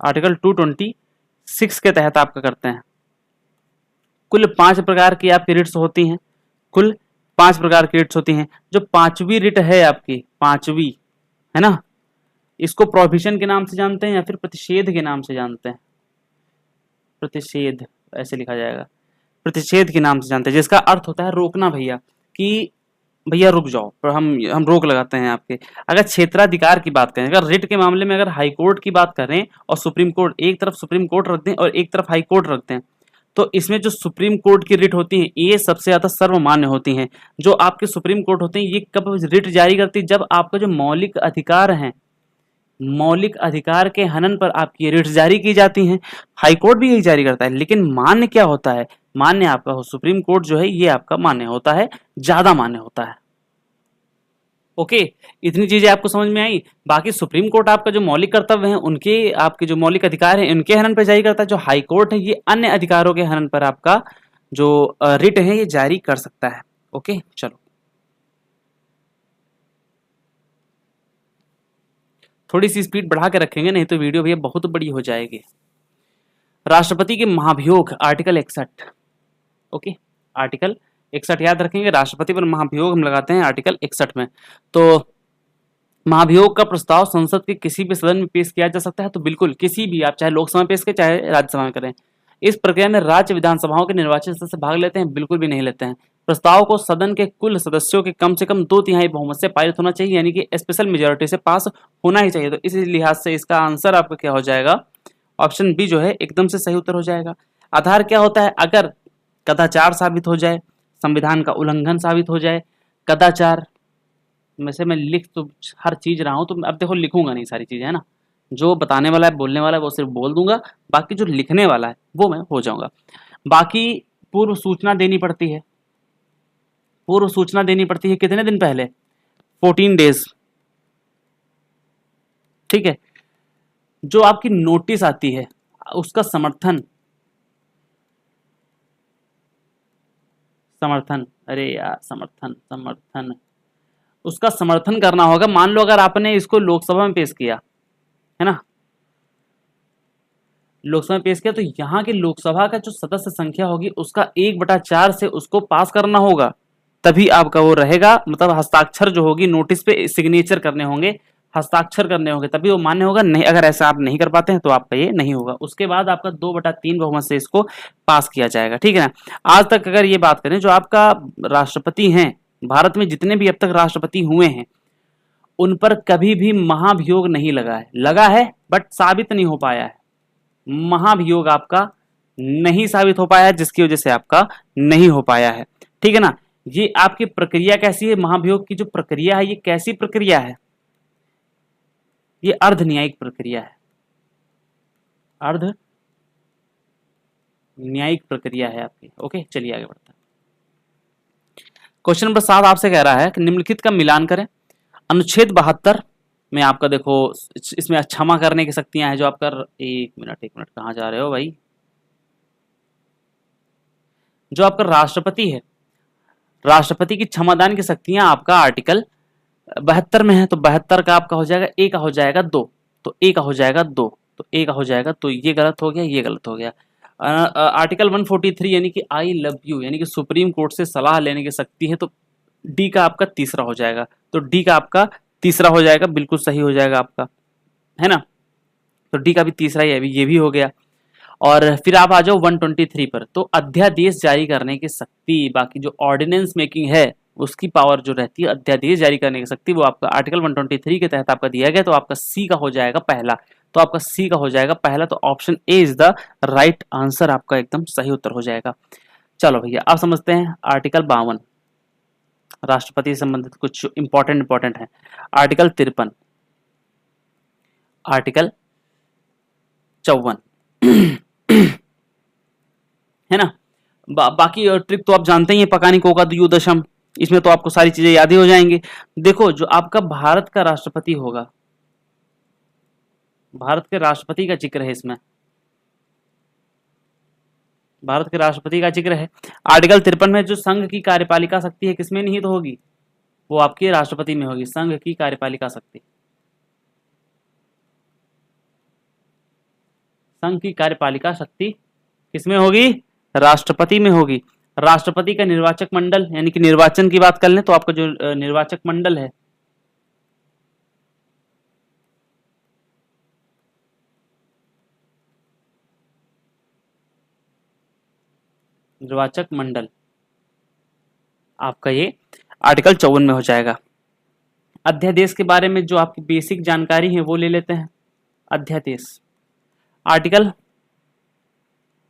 आर्टिकल 226 के तहत आपका करते हैं। कुल 5 प्रकार की आपकी रिट्स होती हैं, कुल 5 प्रकार की रिट्स होती हैं। जो 5वीं रिट है आपकी, 5वीं है ना, इसको प्रोहिबिशन के नाम से जानते हैं या फिर प्रतिषेध के नाम से जानते हैं? प्रतिषेध ऐसे लिखा जाएगा, प्रतिषेध के नाम से जानते हैं, जिसका अर्थ होता है रोकना भैया, कि भैया रुक जाओ, पर हम रोक लगाते हैं आपके। अगर क्षेत्राधिकार की बात करें, अगर रिट के मामले में अगर हाई कोर्ट की बात करें और सुप्रीम कोर्ट, एक तरफ सुप्रीम कोर्ट रख दें और एक तरफ हाई कोर्ट रख दें, तो इसमें जो सुप्रीम कोर्ट की रिट होती है ये सबसे ज्यादा सर्वमान्य होती हैं। जो आपके सुप्रीम कोर्ट होते हैं ये कब रिट जारी करती है? जब आपका जो मौलिक अधिकार है, मौलिक अधिकार के हनन पर आपकी रिट्स जारी की जाती हैं। हाई कोर्ट भी यही जारी करता है, लेकिन मान्य क्या होता है? मान्य आपका सुप्रीम कोर्ट जो है ये आपका मान्य होता है, ज्यादा मान्य होता है। ओके, इतनी चीजें आपको समझ में आई। बाकी सुप्रीम कोर्ट आपका जो मौलिक कर्तव्य है, उनके आपके जो मौलिक अधिकार है उनके हनन पर जारी करता है। जो हाई कोर्ट है ये अन्य अधिकारों के हनन पर आपका जो रिट है ये जारी कर सकता है। ओके, चलो थोड़ी सी स्पीड बढ़ा के रखेंगे, नहीं तो वीडियो भैया बहुत बड़ी हो जाएगी। राष्ट्रपति के महाभियोग, आर्टिकल 61। ओके, आर्टिकल 61 याद रखेंगे। राष्ट्रपति पर महाभियोग हम लगाते हैं आर्टिकल 61 में। तो महाभियोग का प्रस्ताव संसद के किसी भी सदन में पेश किया जा सकता है, तो बिल्कुल किसी भी, आप चाहे लोकसभा में पेश करें चाहे राज्यसभा में करें। इस प्रक्रिया में राज्य विधानसभाओं के निर्वाचित सदस्य भाग लेते हैं? बिल्कुल भी नहीं लेते हैं। प्रस्ताव को सदन के कुल सदस्यों के कम से कम 2/3 बहुमत से पारित होना चाहिए, यानी कि स्पेशल मेजोरिटी से पास होना ही चाहिए। तो इस लिहाज से इसका आंसर आपका क्या हो जाएगा? ऑप्शन बी जो है एकदम से सही उत्तर हो जाएगा। आधार क्या होता है? अगर कदाचार साबित हो जाए, संविधान का उल्लंघन साबित हो जाए, कदाचार में से मैं लिख तो हर चीज रहा हूं, तो अब देखो लिखूंगा नहीं सारी चीजें, है ना। जो बताने वाला है, बोलने वाला है वो सिर्फ बोल दूंगा, बाकी जो लिखने वाला है वो मैं हो जाऊंगा। बाकी पूर्व सूचना देनी पड़ती है, पूर्व सूचना देनी पड़ती है कितने दिन पहले? 14 डेज। ठीक है। जो आपकी नोटिस आती है उसका समर्थन, समर्थन, अरे यार समर्थन, समर्थन, उसका समर्थन करना होगा। मान लो अगर आपने इसको लोकसभा में पेश किया, है ना, लोकसभा में पेश किया, तो यहाँ की लोकसभा का जो सदस्य संख्या होगी उसका 1/4 से उसको पास करना होगा, तभी आपका वो रहेगा, मतलब हस्ताक्षर जो होगी नोटिस पे सिग्नेचर करने होंगे, हस्ताक्षर करने होंगे, तभी वो मान्य होगा। नहीं, अगर ऐसा आप नहीं कर पाते हैं तो आपका ये नहीं होगा। उसके बाद आपका 2/3 बहुमत से इसको पास किया जाएगा, ठीक है ना। आज तक अगर ये बात करें, जो आपका राष्ट्रपति हैं, भारत में जितने भी अब तक राष्ट्रपति हुए हैं उन पर कभी भी महाभियोग नहीं लगा है, लगा है बट साबित नहीं हो पाया है। महाभियोग आपका नहीं साबित हो पाया है, जिसकी वजह से आपका नहीं हो पाया है, ठीक है ना। ये आपकी प्रक्रिया कैसी है, महाभियोग की जो प्रक्रिया है ये कैसी प्रक्रिया है, ये अर्ध न्यायिक प्रक्रिया है, अर्ध न्यायिक प्रक्रिया है आपकी। ओके, चलिए आगे बढ़ते हैं। क्वेश्चन नंबर 7 आपसे कह रहा है कि निम्नलिखित का मिलान करें। अनुच्छेद 72 में आपका देखो, इसमें क्षमा करने की शक्तियां हैं जो आपका, एक मिनट कहाँ जा रहे हो भाई, जो आपका राष्ट्रपति है, राष्ट्रपति की क्षमादान की शक्तियां आपका आर्टिकल 72 में है। तो 72 का आपका हो जाएगा, ए का हो जाएगा 2, तो ए का हो जाएगा 2, तो ए का हो जाएगा, तो ये गलत हो गया, ये गलत हो गया। आर्टिकल 143 यानी कि आई लव यू, यानी कि सुप्रीम कोर्ट से सलाह लेने की शक्ति है, तो डी का आपका तीसरा हो जाएगा, तो डी का आपका तीसरा हो जाएगा, बिल्कुल सही हो जाएगा आपका, है ना। तो डी का भी तीसरा ही है, ये भी हो गया। और फिर आप आ जाओ 123 पर, तो अध्यादेश जारी करने की शक्ति, बाकी जो ऑर्डिनेंस मेकिंग है उसकी पावर जो रहती है, अध्यादेश जारी करने की शक्ति, वो आपका आर्टिकल 123 के तहत आपका दिया गया, तो आपका सी का हो जाएगा पहला, तो आपका सी का हो जाएगा पहला, तो option A is the right answer, आपका एकदम सही उत्तर हो जाएगा। चलो भैया अब समझते हैं आर्टिकल 52, राष्ट्रपति से संबंधित कुछ इंपॉर्टेंट है। आर्टिकल 53, आर्टिकल 54 है ना। बाकी ट्रिक तो आप जानते ही हैं, पकानी कोका द्युदशम, इसमें तो आपको सारी चीजें याद ही हो जाएंगी। देखो, जो आपका भारत का राष्ट्रपति होगा, भारत के राष्ट्रपति का जिक्र है इसमें, भारत के राष्ट्रपति का जिक्र है। आर्टिकल 53 में जो संघ की कार्यपालिका शक्ति है किसमें निहित होगी, वो आपके राष्ट्रपति में होगी, संघ की कार्यपालिका शक्ति, संघ की कार्यपालिका शक्ति किसमें होगी, राष्ट्रपति में होगी। राष्ट्रपति का निर्वाचक मंडल, यानी कि निर्वाचन की बात कर लें तो आपका जो निर्वाचक मंडल है, निर्वाचक मंडल आपका ये आर्टिकल 54 में हो जाएगा। अध्यादेश के बारे में जो आपकी बेसिक जानकारी है वो ले लेते हैं। अध्यादेश आर्टिकल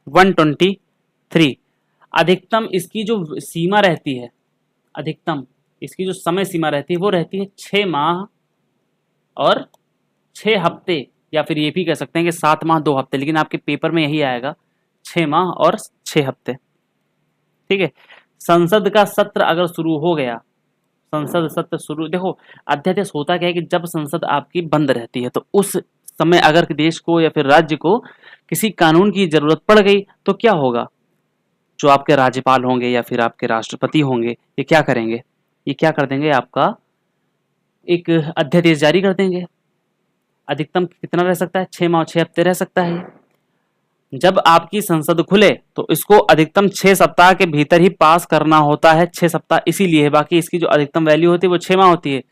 123, अधिकतम इसकी जो सीमा रहती है, अधिकतम इसकी जो समय सीमा रहती है वो रहती है 6 माह और 6 हफ्ते, या फिर ये भी कह सकते हैं कि 7 माह 2 हफ्ते, लेकिन आपके पेपर में यही आएगा 6 माह और 6 हफ्ते, ठीक है। संसद का सत्र अगर शुरू हो गया, संसद सत्र शुरू, देखो अध्यादेश होता क्या है कि जब संसद आपकी बंद रहती है तो उस समय अगर देश को या फिर राज्य को किसी कानून की जरूरत पड़ गई तो क्या होगा, जो आपके राज्यपाल होंगे या फिर आपके राष्ट्रपति होंगे ये क्या करेंगे, ये क्या कर देंगे, आपका एक अध्यादेश जारी कर देंगे। अधिकतम कितना रह सकता है, 6 माह 6 हफ्ते रह सकता है। जब आपकी संसद खुले तो इसको अधिकतम 6 सप्ताह के भीतर ही पास करना होता है, 6 सप्ताह इसीलिए है, बाकी इसकी जो अधिकतम वैल्यू होती है वो 6 माह होती है,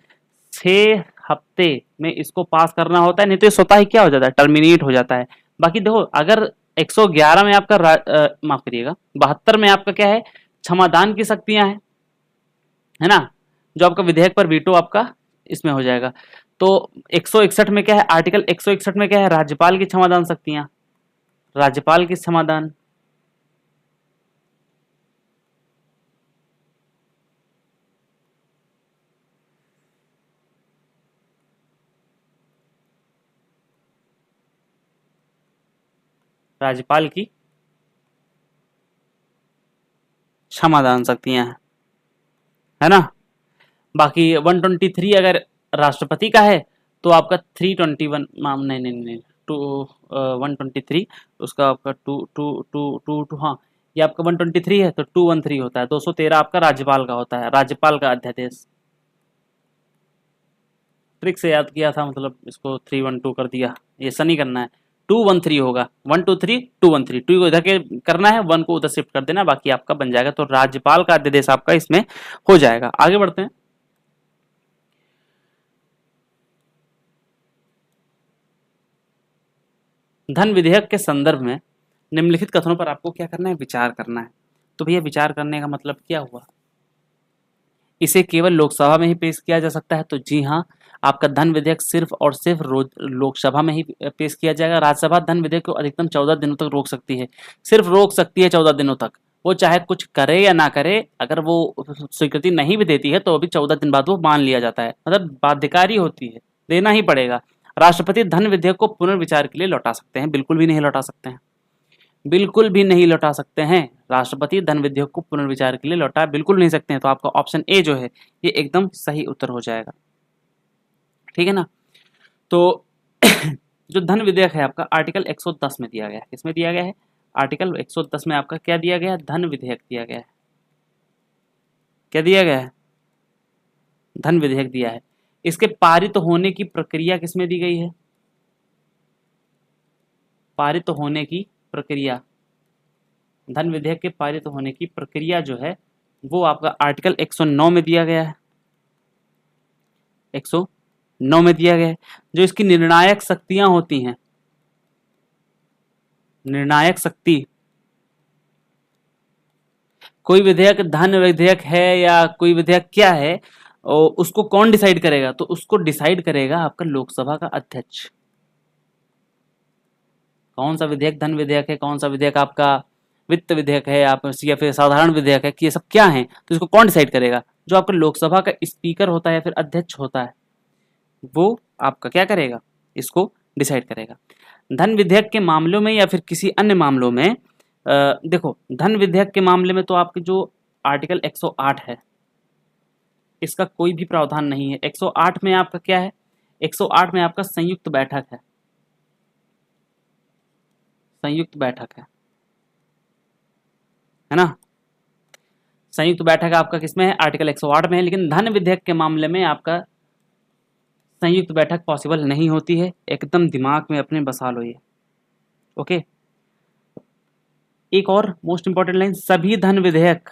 6 हफ्ते में इसको पास करना होता है, नहीं तो ये स्वतः ही क्या हो जाता है, टर्मिनेट हो जाता है। बाकी देखो, अगर 111 में आपका माफ करिएगा 72 में आपका क्या है, क्षमादान की शक्तियां है ना, जो आपका विधेयक पर वीटो आपका इसमें हो जाएगा। तो 161 में क्या है, आर्टिकल 161 में क्या है, राज्यपाल की क्षमादान शक्तियां, राज्यपाल की क्षमादान, राज्यपाल की क्षमादान शक्तियां है ना। बाकी 123 अगर राष्ट्रपति का है तो आपका 321 नहीं 123 उसका आपका टू हाँ, ये आपका 123 है तो 213 होता है, 213 आपका राज्यपाल का होता है, राज्यपाल का अध्यादेश। ट्रिक से याद किया था, मतलब इसको 312 कर दिया, ऐसा नहीं करना है, 213 होगा, 123 213, 2 को इधर के करना है, 1 को उधर शिफ्ट कर देना, बाकी आपका बन जाएगा। तो राज्यपाल का अध्यादेश आपका इसमें हो जाएगा। आगे बढ़ते हैं। धन विधेयक के संदर्भ में निम्नलिखित कथनों पर आपको क्या करना है, विचार करना है। तो भैया विचार करने का मतलब क्या हुआ, इसे केवल लोकसभा में ही पेश किया जा सकता है। तो जी हाँ, आपका धन विधेयक सिर्फ और सिर्फ लोकसभा में ही पेश किया जाएगा। राज्यसभा धन विधेयक को अधिकतम 14 दिनों तक रोक सकती है, सिर्फ रोक सकती है 14 दिनों तक। वो चाहे कुछ करे या ना करे, अगर वो स्वीकृति नहीं भी देती है तो अभी 14 दिन बाद वो मान लिया जाता है, मतलब बाध्यकारी होती है, देना ही पड़ेगा। राष्ट्रपति धन विधेयक को पुनर्विचार के लिए लौटा सकते हैं, बिल्कुल भी नहीं लौटा सकते हैं, बिल्कुल भी नहीं लौटा सकते हैं। राष्ट्रपति धन विधेयक को पुनर्विचार के लिए लौटा बिल्कुल नहीं सकते हैं। तो आपका ऑप्शन ए जो है ये एकदम सही उत्तर हो जाएगा, ठीक है ना। तो जो धन विधेयक है आपका आर्टिकल 110 में दिया गया है, किसमें दिया गया है, आर्टिकल 110 में आपका क्या दिया गया है, धन विधेयक दिया गया है। क्या दिया गया है, धन विधेयक दिया है। इसके पारित होने की प्रक्रिया किसमें दी गई है, पारित होने की प्रक्रिया, धन विधेयक के पारित होने की प्रक्रिया जो है वो आपका आर्टिकल 109 में दिया गया है, 109 में दिया गया है। जो इसकी निर्णायक शक्तियां होती हैं, निर्णायक शक्ति, कोई विधेयक धन विधेयक है या कोई विधेयक क्या है, और उसको कौन डिसाइड करेगा, तो उसको डिसाइड करेगा आपका लोकसभा का अध्यक्ष। कौन सा विधेयक धन विधेयक है, कौन सा विधेयक आपका वित्त विधेयक है आप या फिर साधारण विधेयक है, कि ये सब क्या है, तो इसको कौन डिसाइड करेगा, जो आपका लोकसभा का स्पीकर होता है या फिर अध्यक्ष होता है, वो आपका क्या करेगा, इसको डिसाइड करेगा। धन विधेयक के मामलों में या फिर किसी अन्य मामलों में देखो, धन विधेयक के मामले में तो आपके जो आर्टिकल 108 है इसका कोई भी प्रावधान नहीं है। 108 में आपका क्या है, 108 में आपका संयुक्त बैठक है, संयुक्त बैठक है ना। संयुक्त बैठक आपका किसमें है, आर्टिकल 108 में है। लेकिन धन विधेयक के मामले में आपका संयुक्त बैठक पॉसिबल नहीं होती है, एकदम दिमाग में अपने बसा लो ये, ओके। एक और मोस्ट इंपॉर्टेंट लाइन, सभी धन विधेयक,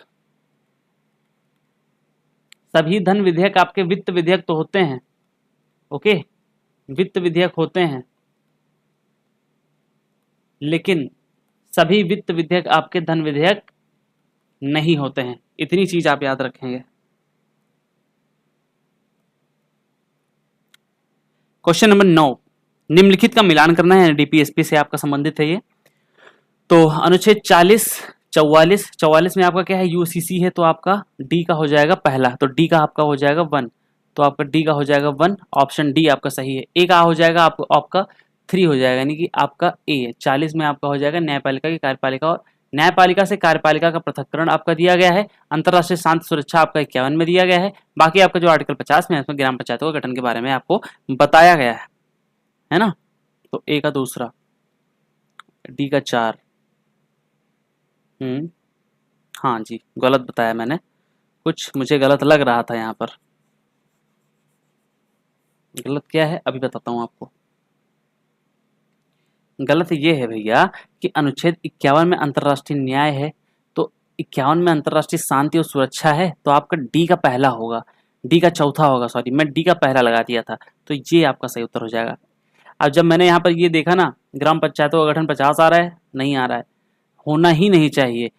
सभी धन विधेयक आपके वित्त विधेयक तो होते हैं, ओके, वित्त विधेयक होते हैं, लेकिन सभी वित्त विधेयक आपके धन विधेयक नहीं होते हैं। इतनी चीज आप याद रखेंगे। क्वेश्चन नंबर 9, निम्नलिखित का मिलान करना है, डीपीएसपी से आपका संबंधित है ये। तो अनुच्छेद 44 में आपका क्या है, यूसीसी है, तो आपका डी का हो जाएगा पहला, तो डी का आपका हो जाएगा 1, तो आपका डी का हो जाएगा 1, ऑप्शन डी आपका सही है। ए का हो जाएगा आपका 3 हो जाएगा, यानी कि आपका ए है। 40 में आपका हो जाएगा न्यायपालिका की कार्यपालिका, और न्यायपालिका से कार्यपालिका का पृथक्करण आपका दिया गया है। अंतरराष्ट्रीय शांति सुरक्षा आपका 51 में दिया गया है। बाकी आपका जो आर्टिकल 50 में है उसमें ग्राम पंचायतों का गठन के बारे में आपको बताया गया है ना। तो ए का दूसरा, डी का 4, हाँ जी, गलत बताया मैंने, कुछ मुझे गलत लग रहा था यहाँ पर। गलत क्या है अभी बताता हूँ आपको। गलत ये है भैया कि अनुच्छेद 51 में अंतर्राष्ट्रीय न्याय है, तो 51 में अंतर्राष्ट्रीय शांति और सुरक्षा है, तो आपका डी का पहला होगा, डी का चौथा होगा, सॉरी मैं डी का पहला लगा दिया था, तो ये आपका सही उत्तर हो जाएगा। अब जब मैंने यहाँ पर ये देखा ना, ग्राम पंचायतों का गठन 50 आ रहा है, नहीं आ रहा है, होना ही नहीं चाहिए।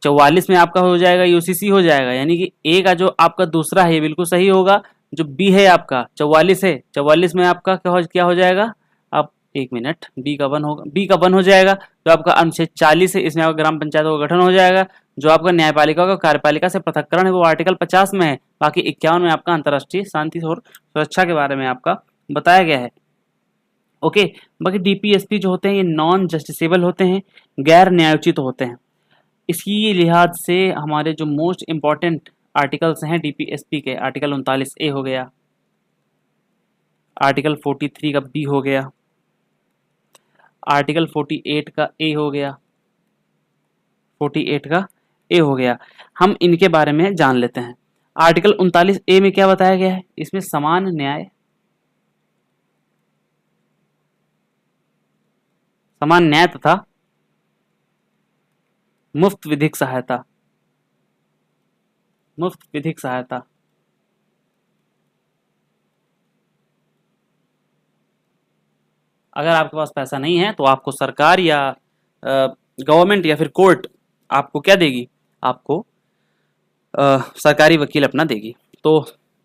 44 में आपका हो जाएगा यूसीसी हो जाएगा, यानी कि ए का जो आपका दूसरा है ये बिल्कुल सही होगा। जो बी है आपका 44 है, 44 में आपका क्या हो जाएगा, आप एक मिनट, बी का 1 होगा, बी का 1 हो जाएगा। जो आपका अनुच्छेद 40 है इसमें आपका ग्राम पंचायतों का गठन हो जाएगा। जो आपका न्यायपालिका का कार्यपालिका से पृथक्करण है वो आर्टिकल 50 में है। बाकी 51 में आपका अंतर्राष्ट्रीय शांति और सुरक्षा के बारे में आपका बताया गया है, ओके। बाकी डीपीएसपी जो होते हैं ये नॉन जस्टिसेबल होते हैं, गैर न्यायोचित होते हैं। इसी लिहाज से हमारे जो मोस्ट इंपॉर्टेंट आर्टिकल्स हैं डीपीएसपी के, आर्टिकल 39 ए हो गया, आर्टिकल 43 का बी हो गया, आर्टिकल 48 का ए हो गया, 48 का ए हो गया। हम इनके बारे में जान लेते हैं। आर्टिकल 39 ए में क्या बताया गया है, इसमें समान न्याय, समान न्याय तथा मुफ्त विधिक सहायता, मुफ्त विधिक सहायता। अगर आपके पास पैसा नहीं है तो आपको सरकार या गवर्नमेंट या फिर कोर्ट आपको क्या देगी, आपको सरकारी वकील अपना देगी। तो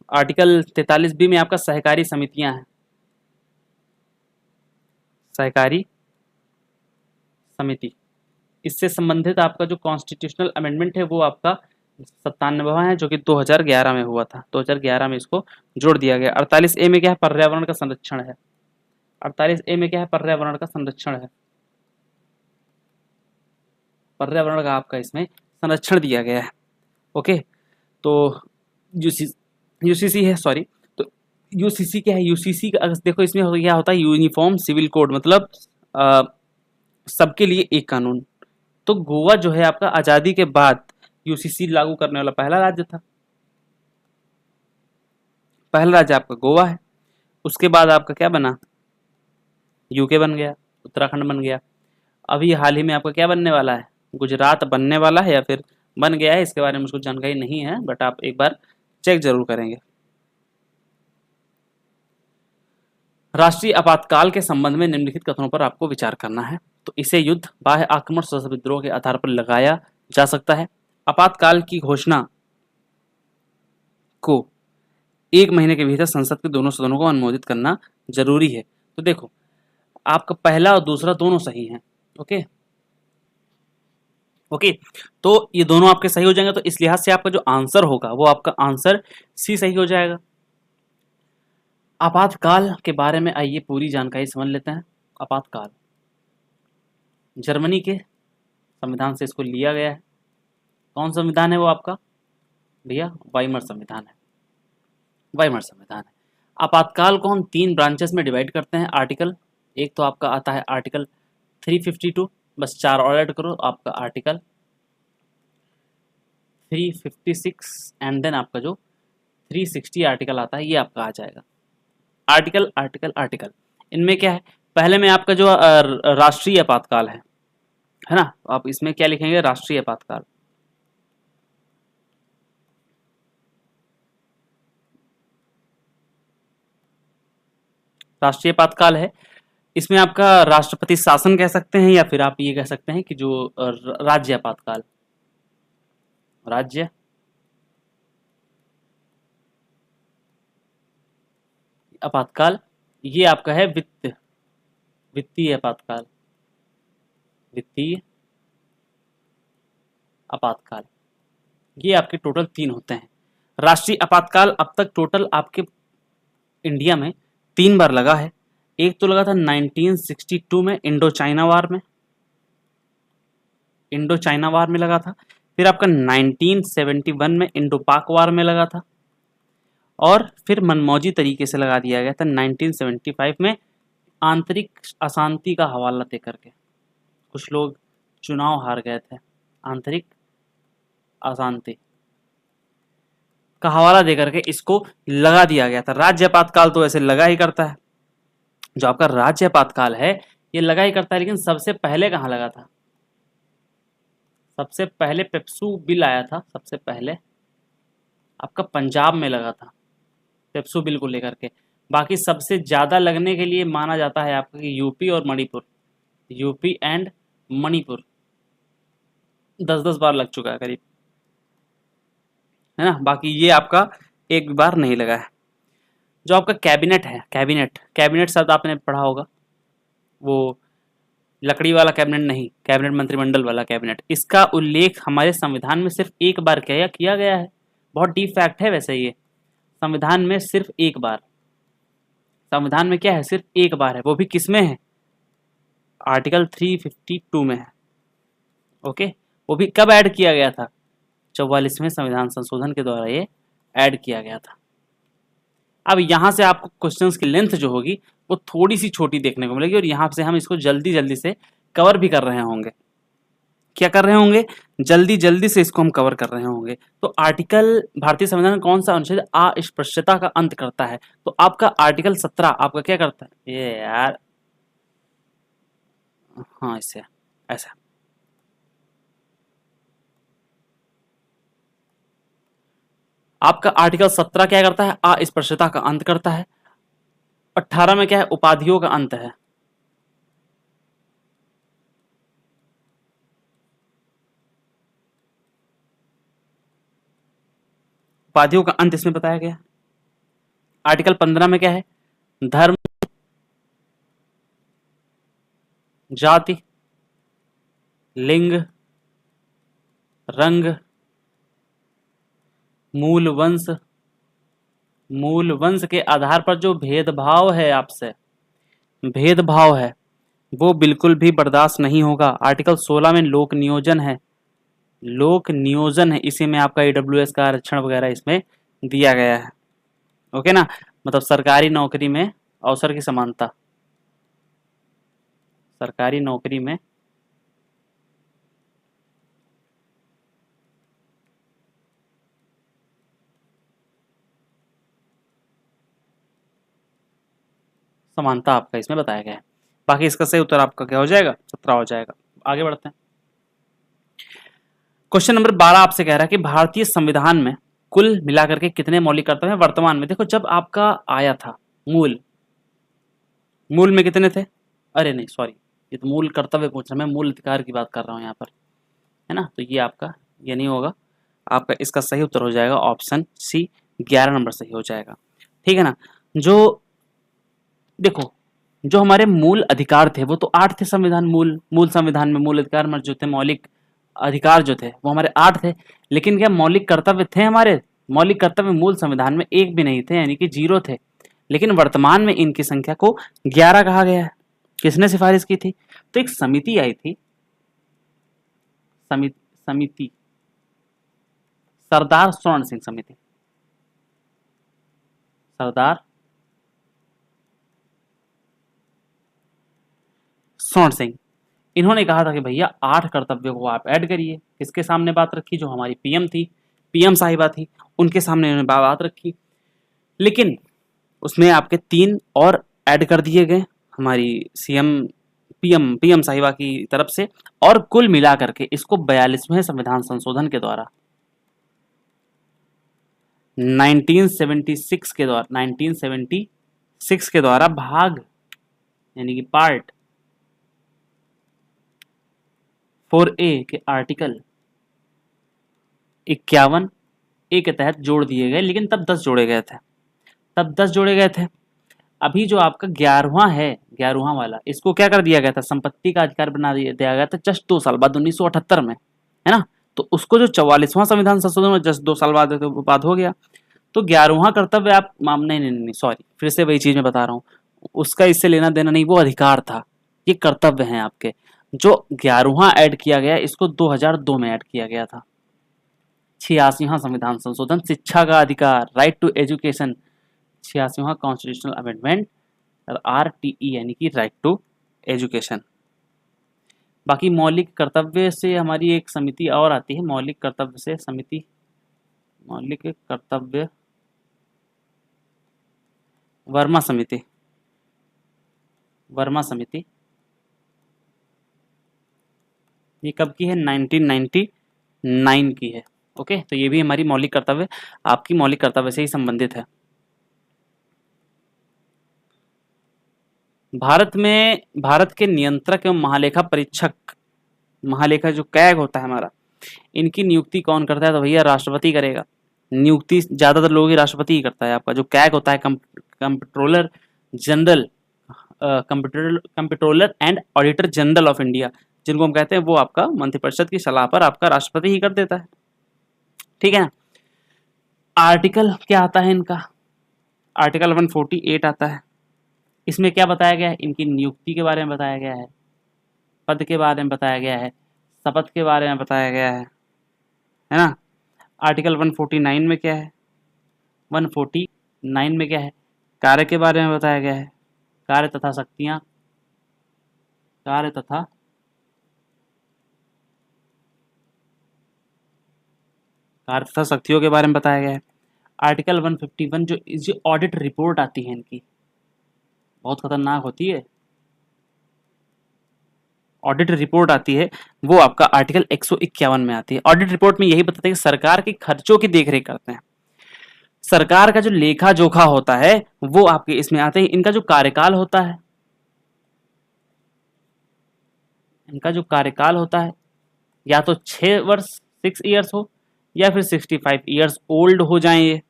आर्टिकल 43B में आपका सहकारी समितियां हैं, सहकारी समिति। इससे संबंधित आपका जो कॉन्स्टिट्यूशनल अमेंडमेंट है वो आपका 97वां है, जो कि 2011 में हुआ था। 2011 में इसको जोड़ दिया गया। 48A में क्या है, पर्यावरण का संरक्षण है। 48A में क्या है, पर्यावरण का संरक्षण है। पर्यावरण का आपका इसमें संरक्षण दिया गया है। ओके, तो यूसीसी है, सॉरी, तो यूसीसी क्या है, यूसीसी का देखो इसमें क्या होता है, यूनिफॉर्म सिविल कोड, मतलब सबके लिए एक कानून। तो गोवा जो है आपका आजादी के बाद यूसीसी लागू करने वाला पहला राज्य था। पहला राज्य आपका गोवा है। उसके बाद आपका क्या बना, यूके बन गया, उत्तराखंड बन गया। अभी हाल ही में आपका क्या बनने वाला है, गुजरात बनने वाला है या फिर बन गया है, इसके बारे में मुझको जानकारी नहीं है, बट आप एक बार चेक जरूर करेंगे। राष्ट्रीय आपातकाल के संबंध में निम्नलिखित कथनों पर आपको विचार करना है। तो इसे युद्ध, बाह्य आक्रमण, सशस्त्र विद्रोह के आधार पर लगाया जा सकता है। आपातकाल की घोषणा को 1 महीने के भीतर संसद के दोनों सदनों को अनुमोदित करना जरूरी है। तो देखो आपका पहला और दूसरा दोनों सही हैं। ओके ओके, तो ये दोनों आपके सही हो जाएंगे। तो इस लिहाज से आपका जो आंसर होगा वो आपका आंसर सी सही हो जाएगा। आपातकाल के बारे में आइए पूरी जानकारी समझ लेते हैं। आपातकाल जर्मनी के संविधान से इसको लिया गया है। कौन संविधान है वो आपका भैया, वाइमर संविधान है। वाइमर संविधान है। आपातकाल को हम 3 ब्रांचेस में डिवाइड करते हैं। आर्टिकल एक तो आपका आता है आर्टिकल 352, बस 4 और ऐड करो, आपका आर्टिकल 356 एंड देन आपका जो 360 आर्टिकल आता है ये आपका आ जाएगा। आर्टिकल आर्टिकल आर्टिकल, इनमें क्या है, पहले में आपका जो राष्ट्रीय आपातकाल है ना, तो आप इसमें क्या लिखेंगे, राष्ट्रीय आपातकाल। राष्ट्रीय आपातकाल है, इसमें आपका राष्ट्रपति शासन कह सकते हैं या फिर आप ये कह सकते हैं कि जो राज्य आपातकाल, राज्य आपातकाल। ये आपका है वित्तीय आपातकाल, वित्तीय आपातकाल। ये आपके टोटल 3 होते हैं। राष्ट्रीय आपातकाल अब तक टोटल आपके इंडिया में 3 बार लगा है। एक तो लगा था 1962 में इंडो चाइना वार में, इंडो चाइना वार में लगा था। फिर आपका 1971 में इंडो पाक वार में लगा था, और फिर मनमौजी तरीके से लगा दिया गया था 1975 में आंतरिक अशांति का हवाला दे करके। कुछ लोग चुनाव हार गए थे, आंतरिक अशांति का हवाला दे करके इसको लगा दिया गया था। राज्य आपातकाल तो ऐसे लगा ही करता है, जो आपका राज्य आपातकाल है ये लगा ही करता है, लेकिन सबसे पहले कहाँ लगा था, सबसे पहले पेप्सू बिल आया था, सबसे पहले आपका पंजाब में लगा था पेप्सू बिल को लेकर के। बाकी सबसे ज्यादा लगने के लिए माना जाता है आपका कि यूपी और मणिपुर, यूपी एंड मणिपुर 10-10 बार लग चुका है करीब, है ना। बाकी ये आपका एक बार नहीं लगा है। जो आपका कैबिनेट है, कैबिनेट शब्द आपने पढ़ा होगा, वो लकड़ी वाला कैबिनेट नहीं, कैबिनेट मंत्रिमंडल वाला कैबिनेट। इसका उल्लेख हमारे संविधान में सिर्फ एक बार किया गया है। बहुत डीप फैक्ट है वैसे ये, संविधान में सिर्फ एक बार, संविधान में क्या है, सिर्फ एक बार है, वो भी किसमें है, आर्टिकल 352 में है। ओके, वो भी कब ऐड किया गया था, 44वें संविधान संशोधन के द्वारा ये ऐड किया गया था। अब यहां से आपको क्वेश्चंस की लेंथ जो होगी वो थोड़ी सी छोटी देखने को मिलेगी, और यहां से हम इसको जल्दी जल्दी से कवर भी कर रहे होंगे। क्या कर रहे होंगे, जल्दी जल्दी से इसको हम कवर कर रहे होंगे। तो आर्टिकल, भारतीय संविधान कौन सा अनुच्छेद अस्पृश्यता का अंत करता है, तो आपका आर्टिकल 17 आपका क्या करता है, ये यार हाँ इससे ऐसा। आपका आर्टिकल 17 क्या करता है, अस्पृश्यता का अंत करता है। 18 में क्या है, उपाधियों का अंत है। उपाधियों का अंत इसमें बताया गया। आर्टिकल 15 में क्या है, धर्म, जाति, लिंग, रंग, मूल वंश के आधार पर जो भेदभाव है, आपसे भेदभाव है, वो बिल्कुल भी बर्दाश्त नहीं होगा। आर्टिकल 16 में लोक नियोजन है, लोक नियोजन है, इसी में आपका ईडब्ल्यूएस का आरक्षण वगैरह इसमें दिया गया है। ओके ना, मतलब सरकारी नौकरी में अवसर की समानता, सरकारी नौकरी में समानता आपका इसमें बताया गया है। बाकी इसका सही उत्तर आपका क्या हो जाएगा, 17 हो जाएगा। आगे बढ़ते हैं। क्वेश्चन नंबर 12 आपसे कह रहा है कि भारतीय संविधान में कुल मिलाकर के कितने मौलिक कर्तव्य हैं वर्तमान में। देखो जब आपका आया था मूल, मूल में कितने थे, अरे नहीं सॉरी, ये तो मूल कर्तव्य पूछ रहा, मैं मूल अधिकार की बात कर रहा हूँ यहाँ पर, है ना। तो ये आपका ये नहीं होगा, आपका इसका सही उत्तर हो जाएगा ऑप्शन सी, 11 नंबर सही हो जाएगा। ठीक है ना। जो देखो जो हमारे मूल अधिकार थे वो तो 8 थे, संविधान मूल मूल संविधान में मूल अधिकार जो थे, मौलिक अधिकार जो थे वो हमारे 8 थे। लेकिन क्या मौलिक कर्तव्य थे हमारे, मौलिक कर्तव्य मूल संविधान में एक भी नहीं थे, यानी कि 0 थे। लेकिन वर्तमान में इनकी संख्या को 11 कहा गया है। किसने सिफारिश की थी, तो एक समिति आई थी, समिति सरदार स्वर्ण सिंह समिति, सरदार स्वर्ण सिंह। इन्होंने कहा था कि भैया 8 कर्तव्यों को आप ऐड करिए। किसके सामने बात रखी, जो हमारी पीएम थी, पीएम साहिबा थी, उनके सामने इन्होंने बात रखी। लेकिन उसमें आपके 3 और ऐड कर दिए गए हमारी सीएम पीएम साहिबा की तरफ से, और कुल मिला करके इसको 42वें संविधान संशोधन के द्वारा 1976 के द्वारा भाग यानी कि पार्ट 4A के आर्टिकल 51 ए के तहत जोड़ दिए गए। लेकिन तब 10 जोड़े गए थे, तब 10 जोड़े गए थे। अभी जो आपका 11वां है, 11वां वाला, इसको क्या कर दिया गया था, संपत्ति का अधिकार बना दिया गया था जस्ट 2 साल बाद 1978 में, है ना। तो उसको जो 44वां संविधान संशोधन में जस्ट 2 साल बाद हो गया। तो 11वां कर्तव्य आप नहीं नहीं नहीं सॉरी, फिर से वही चीज मैं बता रहा हूँ, उसका इससे लेना देना नहीं, वो अधिकार था, ये कर्तव्य हैं आपके। जो 11वां ऐड किया गया, इसको 2002 में ऐड किया गया था। 86वां संविधान संशोधन, शिक्षा का अधिकार, राइट टू एजुकेशन, 86वां कॉन्स्टिट्यूशनल अमेंडमेंट, और RTE यानी कि राइट टू एजुकेशन। बाकी मौलिक कर्तव्य से हमारी एक समिति और आती है, मौलिक कर्तव्य से समिति, मौलिक कर्तव्य वर्मा समिति, वर्मा समिति, ये कब की है, 1999 की है। ओके, तो ये भी हमारी मौलिक कर्तव्य, आपकी मौलिक कर्तव्य से ही संबंधित है। भारत के नियंत्रक एवं महालेखा परीक्षक, महालेखा जो कैग होता है हमारा, इनकी नियुक्ति कौन करता है, तो भैया राष्ट्रपति करेगा। नियुक्ति ज्यादातर लोगों की राष्ट्रपति ही करता है। आपका जो कैग होता है, comptroller general, comptroller and auditor general of India, जिनको हम कहते हैं, वो आपका मंत्रिपरिषद की सलाह पर आपका राष्ट्रपति ही कर देता है। ठीक है। आर्टिकल क्या आता है इनका, आर्टिकल 148 आता है। इसमें क्या बताया गया है, इनकी नियुक्ति के बारे में बताया गया है, पद के बारे में बताया गया है, शपथ के बारे में बताया गया है ना। आर्टिकल 149 में क्या है, 149 में क्या है, कार्य के बारे में बताया गया है, कार्य तथा शक्तियां, कार्य तथा शक्तियों के बारे में बताया गया है। आर्टिकल 151 जो ऑडिट रिपोर्ट आती है इनकी, बहुत खतरनाक होती है। ऑडिट रिपोर्ट आती है वो आपका आर्टिकल 151 में आती है। ऑडिट रिपोर्ट में यही बताते हैं कि सरकार के खर्चों की देखरेख करते हैं। सरकार का जो लेखा जोखा होता है वो आपके इसमें आते हैं। इनका जो कार्यकाल होता है, इनका जो कार्यकाल होता है या तो 6 वर्ष 6 ईयर्स हो या फिर 65 ईयर्स ओल्ड हो जाएं ये,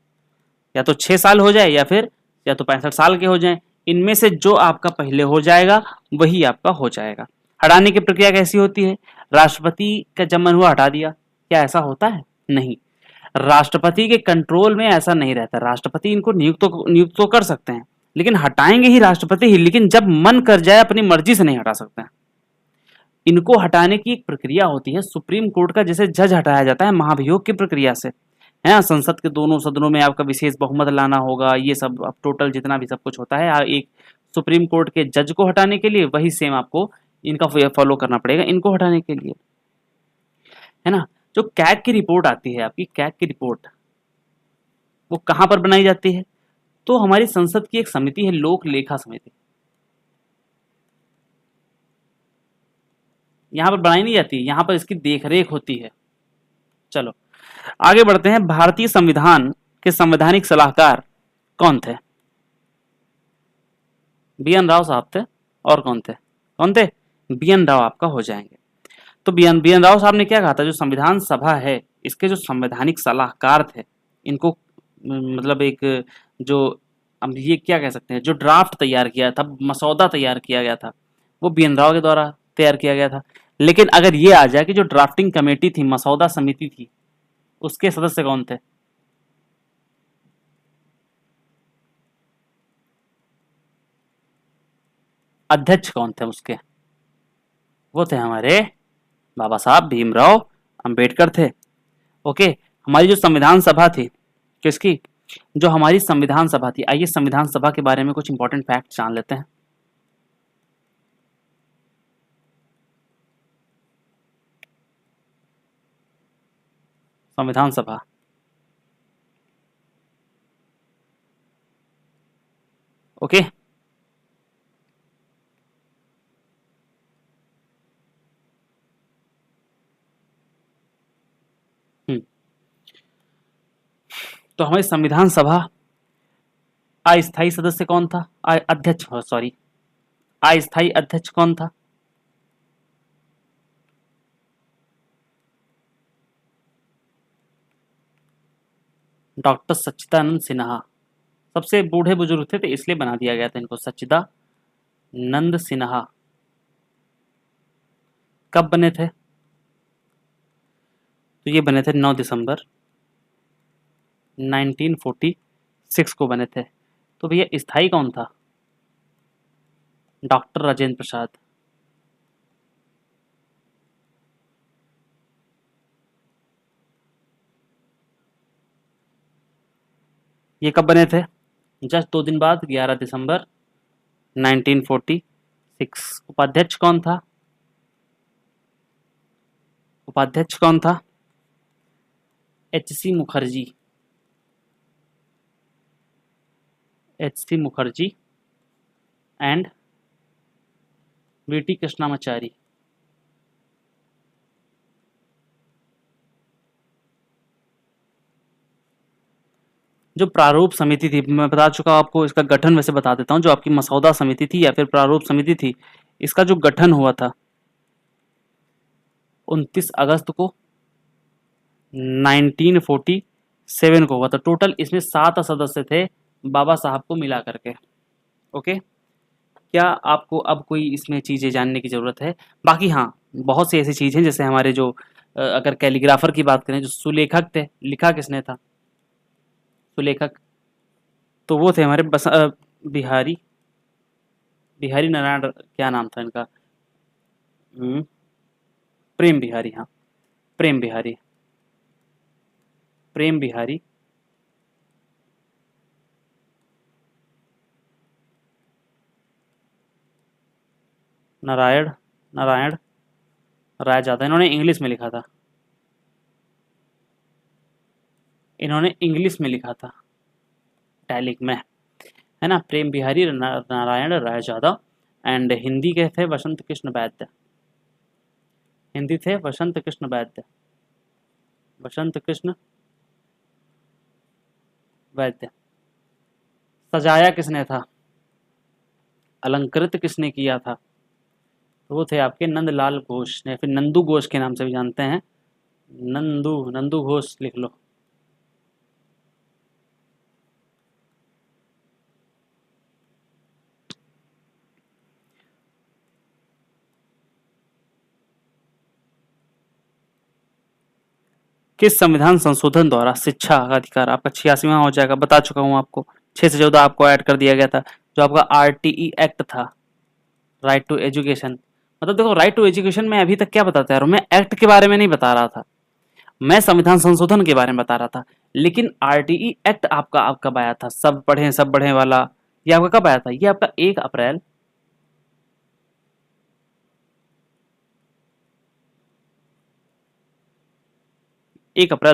या तो 6 साल हो जाए या तो 65 साल के हो जाएं। इनमें से जो आपका पहले हो जाएगा वही आपका हो जाएगा। हटाने की प्रक्रिया कैसी होती है? राष्ट्रपति का जब मन हुआ हटा दिया, क्या ऐसा होता है? नहीं, राष्ट्रपति के कंट्रोल में ऐसा नहीं रहता। राष्ट्रपति इनको नियुक्त तो कर सकते हैं, लेकिन हटाएंगे ही राष्ट्रपति ही, लेकिन जब मन कर जाए अपनी मर्जी से नहीं हटा सकते हैं। इनको हटाने की एक प्रक्रिया होती है, सुप्रीम कोर्ट का जैसे जज हटाया जाता है महाभियोग की प्रक्रिया से, है। संसद के दोनों सदनों में आपका विशेष बहुमत लाना होगा, ये सब अब टोटल जितना भी सब कुछ होता है एक सुप्रीम कोर्ट के जज को हटाने के लिए वही सेम आपको इनका फॉलो करना पड़ेगा इनको हटाने के लिए, है ना। जो कैग की रिपोर्ट आती है आपकी, कैग की रिपोर्ट वो कहां पर बनाई जाती है? तो हमारी संसद की एक समिति है, लोक लेखा समिति, यहां पर बनाई नहीं जाती, यहां पर इसकी देखरेख होती है। चलो आगे बढ़ते हैं। भारतीय संविधान के संवैधानिक सलाहकार कौन थे? बी एन राव साहब थे। और कौन थे? कौन थे? बी एन राव आपका हो जाएंगे। तो बी एन राव साहब ने क्या कहा था? जो संविधान सभा है इसके जो संवैधानिक सलाहकार थे, इनको मतलब एक जो हम ये क्या कह सकते हैं, जो ड्राफ्ट तैयार किया था, मसौदा तैयार किया गया था, वो बी एन राव के द्वारा तैयार किया गया था। लेकिन अगर ये आ जाए कि जो ड्राफ्टिंग कमेटी थी, मसौदा समिति थी, उसके सदस्य कौन थे? अध्यक्ष कौन थे उसके? वो थे हमारे बाबा साहब भीमराव अंबेडकर थे। ओके, हमारी जो संविधान सभा थी, किसकी? जो हमारी संविधान सभा थी। आइए संविधान सभा के बारे में कुछ इंपॉर्टेंट फैक्ट जान लेते हैं। संविधान सभा, ओके, तो हमारी संविधान सभा अस्थायी सदस्य कौन था? अध्यक्ष, सॉरी, अस्थायी अध्यक्ष कौन था? डॉक्टर सच्चिदानंद सिन्हा। सबसे बूढ़े बुजुर्ग थे तो इसलिए बना दिया गया था इनको सच्चिदानंद सिन्हा। कब बने थे? तो ये बने थे 9 दिसंबर 1946 को बने थे। तो भैया स्थायी कौन था? डॉक्टर राजेंद्र प्रसाद। ये कब बने थे? जस्ट 2 दिन बाद 11 दिसंबर 1946। उपाध्यक्ष कौन था? उपाध्यक्ष कौन था? H C Mukherjee. H C. Mukherjee and V T. Krishnamachari. जो प्रारूप समिति थी, मैं बता चुका हूं आपको, इसका गठन वैसे बता देता हूं। जो आपकी मसौदा समिति थी या फिर प्रारूप समिति थी, इसका जो गठन हुआ था 29 अगस्त को 1947 को हुआ था। टोटल इसमें 7 सदस्य थे बाबा साहब को मिला करके। ओके, क्या आपको अब कोई इसमें चीज़ें जानने की ज़रूरत है? बाकी हाँ, बहुत सी ऐसी चीज़ हैं, जैसे हमारे जो अगर कैलीग्राफर की बात करें, जो सुलेखक थे, लिखा किसने था सुलेखक? तो वो थे हमारे बिहारी बिहारी नारायण, क्या नाम था इनका? हम्म, प्रेम बिहारी, हाँ, प्रेम बिहारी, प्रेम बिहारी नारायण नारायण राय ज्यादा। इन्होंने इंग्लिश में लिखा था, इन्होंने इंग्लिश में लिखा था, टैलिक में, है ना। प्रेम बिहारी नारायण राय ज्यादा। एंड हिंदी के थे वसंत कृष्ण वैद्य। हिंदी थे वसंत कृष्ण वैद्य, वसंत कृष्ण वैद्य। सजाया किसने था, अलंकृत किसने किया था, तो वो थे आपके नंदलाल घोष या फिर नंदू घोष के नाम से भी जानते हैं, नंदू नंदू घोष लिख लो। किस संविधान संशोधन द्वारा शिक्षा का अधिकार आपका 86वां हो जाएगा, बता चुका हूं आपको, 6 से 14 आपको ऐड कर दिया गया था, जो आपका आरटीई एक्ट था, राइट टू एजुकेशन। मतलब देखो राइट टू एजुकेशन में अभी तक क्या बताता है, मैं एक्ट के बारे में नहीं बता रहा था, मैं संविधान संशोधन के बारे में बता रहा था। लेकिन आरटीई एक्ट आपका आप कब आया था, सब पढ़े वाला, ये आपका कब आया था, ये आपका 1 अप्रैल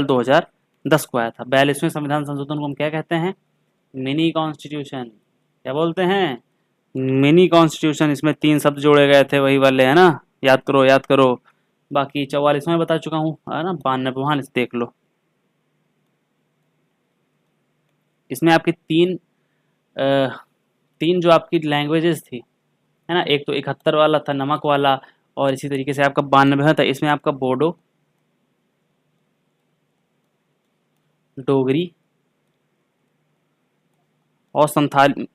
2010 को आया था। 42वें संविधान संशोधन को हम क्या कहते हैं, मिनी कॉन्स्टिट्यूशन। क्या बोलते हैं, मिनी कॉन्स्टिट्यूशन। इसमें 3 शब्द जोड़े गए थे, वही वाले है ना, याद करो याद करो। बाकी 44वां बता चुका हूँ, है ना, 92वां देख लो। इसमें आपकी तीन जो आपकी लैंग्वेजेस थी, है ना, एक तो 71 वाला था नमक वाला, और इसी तरीके से आपका 92वां था, इसमें आपका बोडो, डोगरी और संथाली,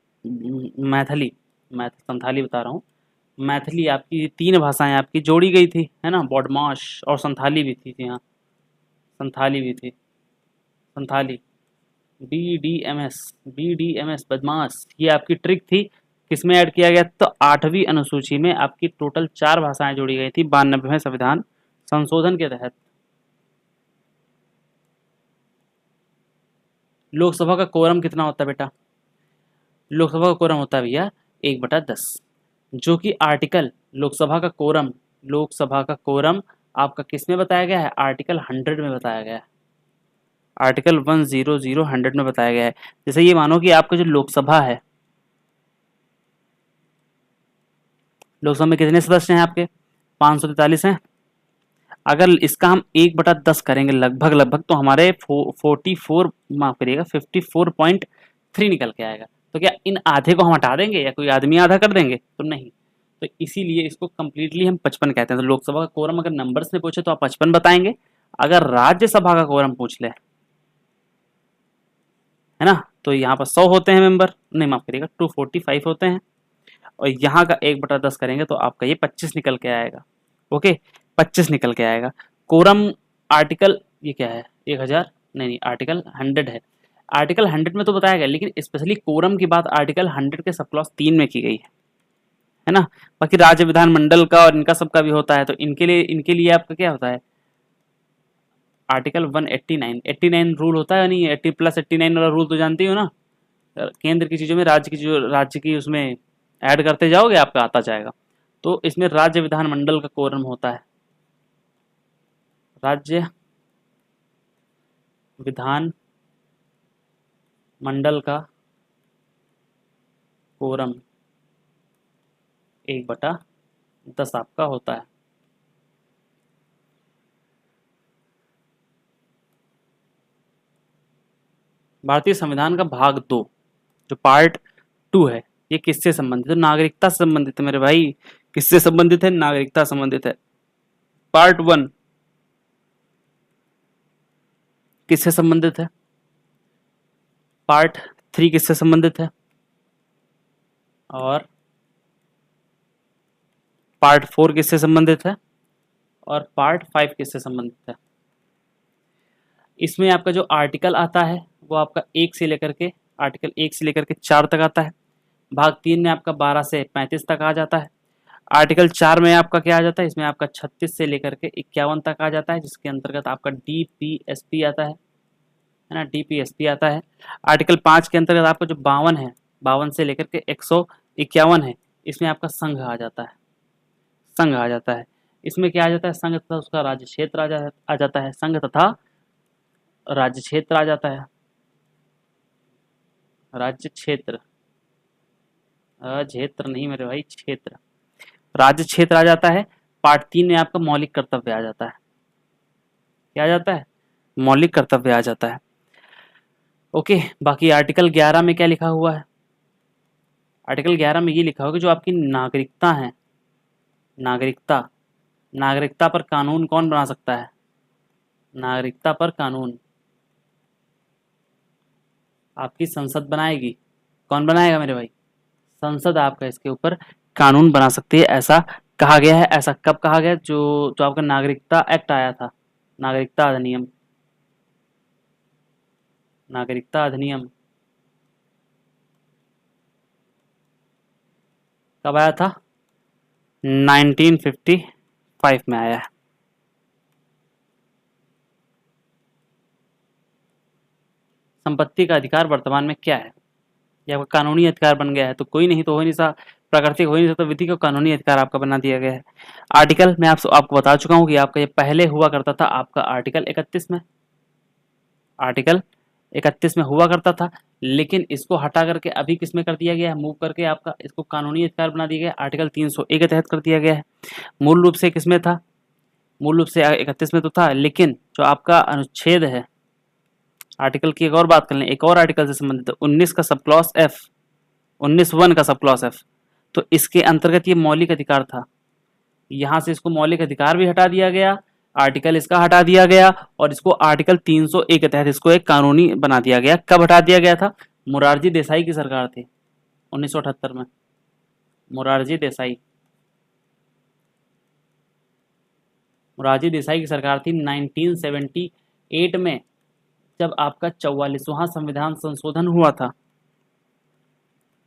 मैथिली, मैं संथाली बता रहा हूँ, मैथिली आपकी 3 भाषाएं आपकी जोड़ी गई थी, है ना, बॉडमाश, और संथाली भी थी हाँ, संथाली भी थी, Santhali, B D M S बदमाश, ये आपकी ट्रिक थी। किसमें ऐड किया गया, तो 8वीं अनुसूची में आपकी टोटल 4 भाषाएं जोड़ी गई थी 92वें संविधान संशोधन के तहत। लोकसभा का कोरम कितना होता है बेटा, लोकसभा का कोरम होता है भैया 1/10, जो कि आर्टिकल लोकसभा का कोरम आपका किस में बताया गया है, आर्टिकल 100 में बताया गया है, आर्टिकल 100 में बताया गया है। जैसे ये मानो कि आपका जो लोकसभा है, लोकसभा में कितने सदस्य हैं आपके, 543 हैं। अगर इसका हम 1/10 करेंगे लगभग लगभग, तो हमारे 44, माफ करिएगा 54.3 निकल के आएगा। तो क्या इन आधे को हम हटा देंगे या कोई आदमी आधा कर देंगे, तो नहीं। तो इसीलिए इसको कंप्लीटली हम 55 कहते हैं। तो लोकसभा का कोरम अगर नंबर्स में पूछे तो आप 55 बताएंगे, अगर राज्यसभा का कोरम पूछ ले, है ना, तो यहाँ पर 100 होते हैं मेंबर, नहीं माफ करिएगा 245 होते हैं, और यहाँ का 1/10 करेंगे तो आपका ये 25 निकल के आएगा। ओके, 25 निकल के आएगा। कोरम आर्टिकल ये क्या है, 1000 नहीं, आर्टिकल 100 है। आर्टिकल 100 में तो बताया गया, लेकिन स्पेशली कोरम की बात आर्टिकल 100 के सब क्लॉज 3 में की गई है ना। बाकी राज्य विधानमंडल का और इनका सबका भी होता है, तो इनके लिए आपका क्या होता है, आर्टिकल 189 रूल होता है, नहीं 80+89 वाला रूल तो जानती हो ना, केंद्र की चीजों में राज्य की उसमें ऐड करते जाओगे आपका आता जाएगा। तो इसमें राज्य विधानमंडल का कोरम होता है, राज्य विधान मंडल का कोरम 1/10 आपका होता है। भारतीय संविधान का भाग 2 जो पार्ट 2 है, ये किससे संबंधित है, नागरिकता से संबंधित है मेरे भाई। किससे संबंधित है, नागरिकता संबंधित है। पार्ट 1 किससे संबंधित है, पार्ट 3 किससे संबंधित है, और पार्ट 4 किससे संबंधित है, और पार्ट 5 किससे संबंधित है। इसमें आपका जो आर्टिकल आता है वो आपका आर्टिकल 1 से लेकर के 4 तक आता है। भाग 3 में आपका 12 से 35 तक आ जाता है। आर्टिकल 4 में आपका क्या आ जाता है, इसमें आपका 36 से लेकर के 51 तक आ जाता है, जिसके अंतर्गत आपका डीपीएसपी आता है ना, डीपीएसपी आता है। आर्टिकल 5 के अंतर्गत आपका जो 52 है, 52 से लेकर के 151 है, इसमें आपका संघ आ जाता है, संघ आ जाता है। इसमें क्या आ जाता है, संघ तथा उसका राज्य क्षेत्र आ जाता है, संघ तथा राज्य क्षेत्र आ जाता है, राज्य क्षेत्र, क्षेत्र नहीं मेरे भाई, क्षेत्र, राज्य क्षेत्र आ जाता है। पार्ट 3 में आपका मौलिक कर्तव्य आ जाता है। क्या आ जाता है? मौलिक कर्तव्य आ जाता है। ओके, बाकी आर्टिकल 11 में क्या लिखा हुआ है? आर्टिकल 11 में ये लिखा होगा जो आपकी नागरिकता है, नागरिकता, नागरिकता पर कानून कौन बना सकता है? नागरिकता पर कानून आपकी संसद बनाएगी। कौन बनाएगा मेरे भाई? संसद आपका इसके ऊपर कानून बना सकती है, ऐसा कहा गया है। ऐसा कब कहा गया? जो जो आपका नागरिकता एक्ट आया था, नागरिकता अधिनियम, नागरिकता अधिनियम कब आया था? 1955 में आया है। संपत्ति का अधिकार वर्तमान में क्या है? ये आपका कानूनी अधिकार बन गया है, तो कोई नहीं तो हो नहीं सा, प्राकृतिक हो ही नहीं सकता, विधि को कानूनी अधिकार आपका बना दिया गया है। आर्टिकल मैं आपको बता चुका हूँ कि आपका ये पहले हुआ करता था आपका आर्टिकल 31 में, आर्टिकल 31 में हुआ करता था, लेकिन इसको हटा करके अभी किस में कर दिया गया है? मूव करके आपका इसको कानूनी अधिकार बना दिया गया, आर्टिकल 301 के तहत कर दिया गया है। मूल रूप से किसमें था? मूल रूप से 31 में तो था, लेकिन जो आपका अनुच्छेद है आर्टिकल की, एक और बात कर लें, एक और आर्टिकल से संबंधित 19 का सब क्लॉज एफ, 19(1) का सब क्लॉज एफ, तो इसके अंतर्गत ये मौलिक अधिकार था। यहां से इसको मौलिक अधिकार भी हटा दिया गया, आर्टिकल इसका हटा दिया गया, और इसको आर्टिकल 301 के तहत इसको एक कानूनी बना दिया गया। कब हटा दिया गया था? मोरारजी देसाई की सरकार थी 1978 में। मोरारजी देसाई, मोरारजी देसाई की सरकार थी 1978 में, जब आपका 44वां संविधान संशोधन हुआ था।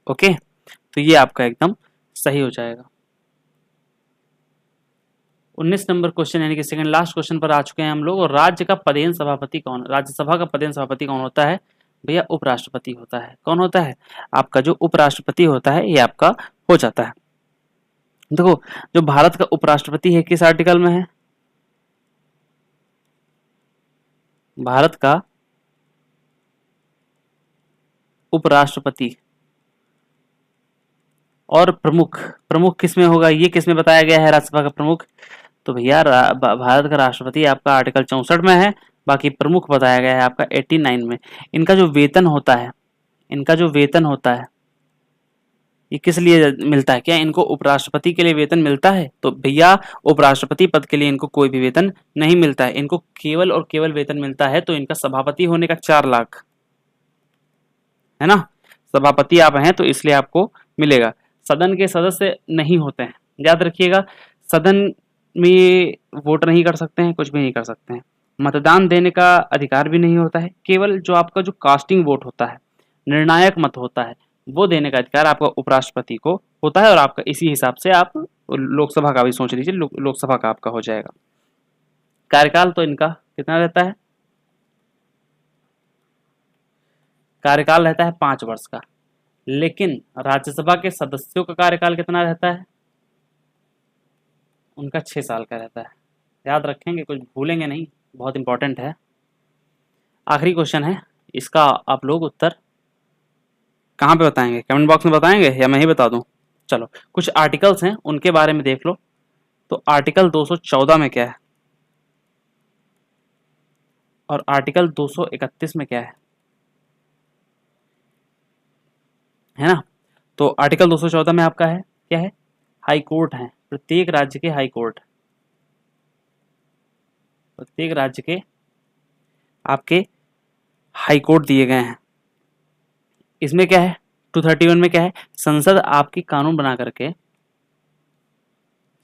ओके, तो ये आपका एकदम सही हो जाएगा। 19 नंबर क्वेश्चन यानी कि सेकंड लास्ट क्वेश्चन पर आ चुके हैं हम लोग। और राज्य का पदेन सभापति कौन, राज्यसभा का पदेन सभापति कौन होता है? भैया उपराष्ट्रपति होता है। कौन होता है? आपका जो उपराष्ट्रपति होता है, ये आपका हो जाता है। देखो, जो भारत का उपराष्ट्रपति है किस आर्टिकल में है? भारत का उपराष्ट्रपति और प्रमुख, प्रमुख किस में होगा? ये किस में बताया गया है राज्यसभा का प्रमुख? तो भैया भारत का राष्ट्रपति आपका आर्टिकल 64 में है, बाकी प्रमुख बताया गया है आपका 89 में। इनका जो वेतन होता है, इनका जो वेतन होता है, ये किस लिए मिलता है? क्या इनको उपराष्ट्रपति के लिए वेतन मिलता है? तो भैया उपराष्ट्रपति पद के लिए इनको कोई भी वेतन नहीं मिलता है, इनको केवल और केवल वेतन मिलता है तो इनका सभापति होने का 4 लाख, है ना? सभापति आप हैं तो इसलिए आपको मिलेगा। सदन के सदस्य नहीं होते हैं, याद रखिएगा। सदन में वोट नहीं कर सकते हैं, कुछ भी नहीं कर सकते हैं, मतदान देने का अधिकार भी नहीं होता है। केवल जो आपका जो कास्टिंग वोट होता है, निर्णायक मत होता है, वो देने का अधिकार आपका उपराष्ट्रपति को होता है। और आपका इसी हिसाब से आप लोकसभा का भी सोच लीजिए, लोकसभा का आपका हो जाएगा। कार्यकाल तो इनका कितना रहता है? कार्यकाल रहता है 5 वर्ष का, लेकिन राज्यसभा के सदस्यों का कार्यकाल कितना रहता है? उनका 6 साल का रहता है। याद रखेंगे, कुछ भूलेंगे नहीं, बहुत इंपॉर्टेंट है। आखिरी क्वेश्चन है, इसका आप लोग उत्तर कहाँ पे बताएंगे? कमेंट बॉक्स में बताएंगे या मैं ही बता दूं? चलो, कुछ आर्टिकल्स हैं उनके बारे में देख लो। तो आर्टिकल 214 में क्या है और आर्टिकल 231 में क्या है ना? तो आर्टिकल 214 में आपका है क्या है? हाई कोर्ट है, प्रत्येक राज्य के हाई कोर्ट, प्रत्येक राज्य के आपके हाई कोर्ट दिए गए हैं। इसमें क्या है? 231 में क्या है? संसद आपकी कानून बना करके,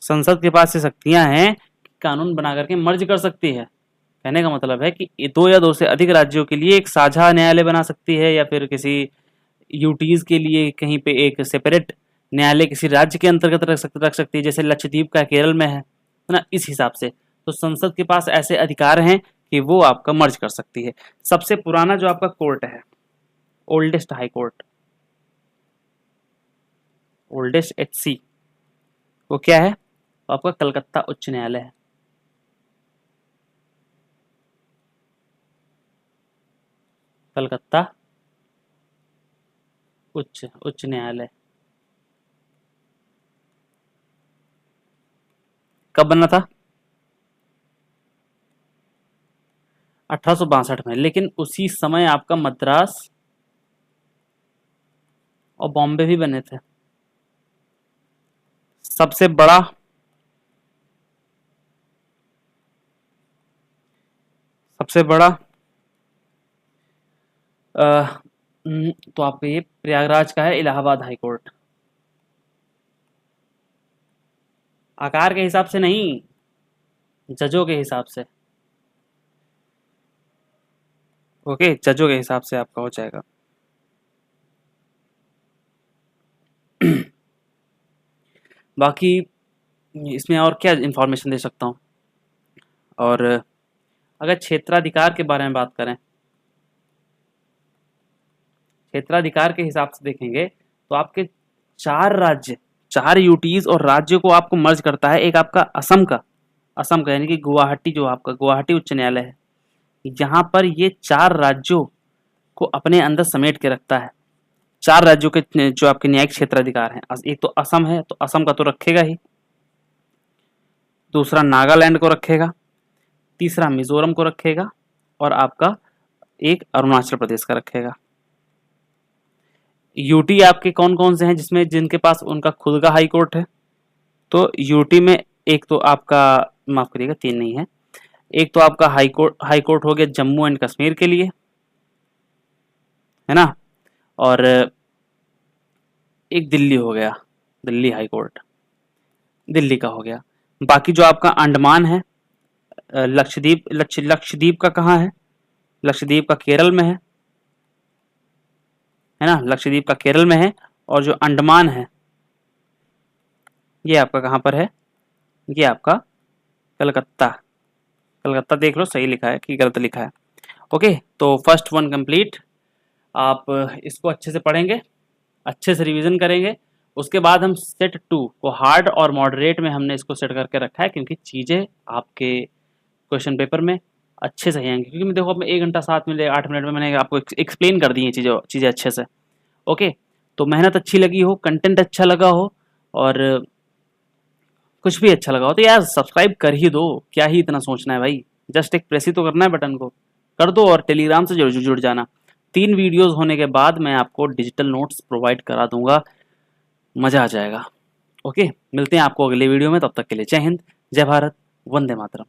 संसद के पास ये शक्तियां हैं कि कानून बना करके मर्ज कर सकती है। कहने का मतलब है कि 2 या 2 से अधिक राज्यों के लिए एक साझा न्यायालय बना सकती है, या फिर किसी यूटीज के लिए कहीं पे एक सेपरेट न्यायालय किसी राज्य के अंतर्गत रख सकती है, जैसे लक्षद्वीप का केरल में है ना? इस हिसाब से तो संसद के पास ऐसे अधिकार हैं कि वो आपका मर्ज कर सकती है। सबसे पुराना जो आपका कोर्ट है, oldest high court, oldest HC, वो क्या है? आपका कलकत्ता उच्च न्यायालय है। कलकत्ता उच्च न्यायालय। कब बना था? 1862 में। लेकिन उसी समय आपका मद्रास और बॉम्बे भी बने थे। सबसे बड़ा सबसे बड़ा तो आपका ये प्रयागराज का है, इलाहाबाद हाई कोर्ट। आकार के हिसाब से नहीं, जजों के हिसाब से। ओके, जजों के हिसाब से आपका हो जाएगा। बाकी इसमें और क्या इंफॉर्मेशन दे सकता हूँ? और अगर क्षेत्राधिकार के बारे में बात करें, क्षेत्राधिकार के हिसाब से देखेंगे तो आपके 4 राज्य, 4 यूटीज और राज्य को आपको मर्ज करता है एक आपका असम का यानी कि गुवाहाटी, जो आपका गुवाहाटी उच्च न्यायालय है, यहाँ पर ये 4 राज्यों को अपने अंदर समेट के रखता है। 4 राज्यों के जो आपके न्यायिक क्षेत्राधिकार हैं, एक तो असम है, तो असम का तो रखेगा ही, दूसरा नागालैंड को रखेगा, तीसरा मिजोरम को रखेगा, और आपका एक अरुणाचल प्रदेश का रखेगा। यूटी आपके कौन कौन से हैं जिसमें जिनके पास उनका खुद का हाई कोर्ट है? तो यूटी में एक तो आपका, माफ करिएगा 3 नहीं है, एक तो आपका हाई कोर्ट हो गया जम्मू एंड कश्मीर के लिए, है ना, और एक दिल्ली हो गया, दिल्ली हाई कोर्ट, दिल्ली का हो गया। बाकी जो आपका अंडमान है, लक्षद्वीप का कहाँ है? लक्षद्वीप का केरल में है ना, लक्षद्वीप का केरल में है। और जो अंडमान है ये आपका कहाँ पर है? ये आपका कलकत्ता, कलकत्ता देख लो सही लिखा है कि गलत लिखा है। ओके, तो फर्स्ट वन कंप्लीट। आप इसको अच्छे से पढ़ेंगे, अच्छे से रिवीजन करेंगे, उसके बाद हम सेट 2 को हार्ड और मॉडरेट में हमने इसको सेट करके रखा है, क्योंकि चीज़ें आपके क्वेश्चन पेपर में अच्छे से आएंगी। क्योंकि देखो अब 1 घंटा 7 मिनट 8 मिनट में मैंने आपको एक्सप्लेन कर दी है चीज़ें अच्छे से। ओके, तो मेहनत अच्छी लगी हो, कंटेंट अच्छा लगा हो, और कुछ भी अच्छा लगा हो तो यार सब्सक्राइब कर ही दो, क्या ही इतना सोचना है भाई, जस्ट एक प्रेस ही तो करना है बटन को, कर दो। और टेलीग्राम से जुड़ जाना। 3 वीडियोस होने के बाद मैं आपको डिजिटल नोट्स प्रोवाइड करा दूंगा, मज़ा आ जाएगा। ओके, मिलते हैं आपको अगले वीडियो में, तब तक के लिए जय हिंद, जय भारत, वंदे मातरम।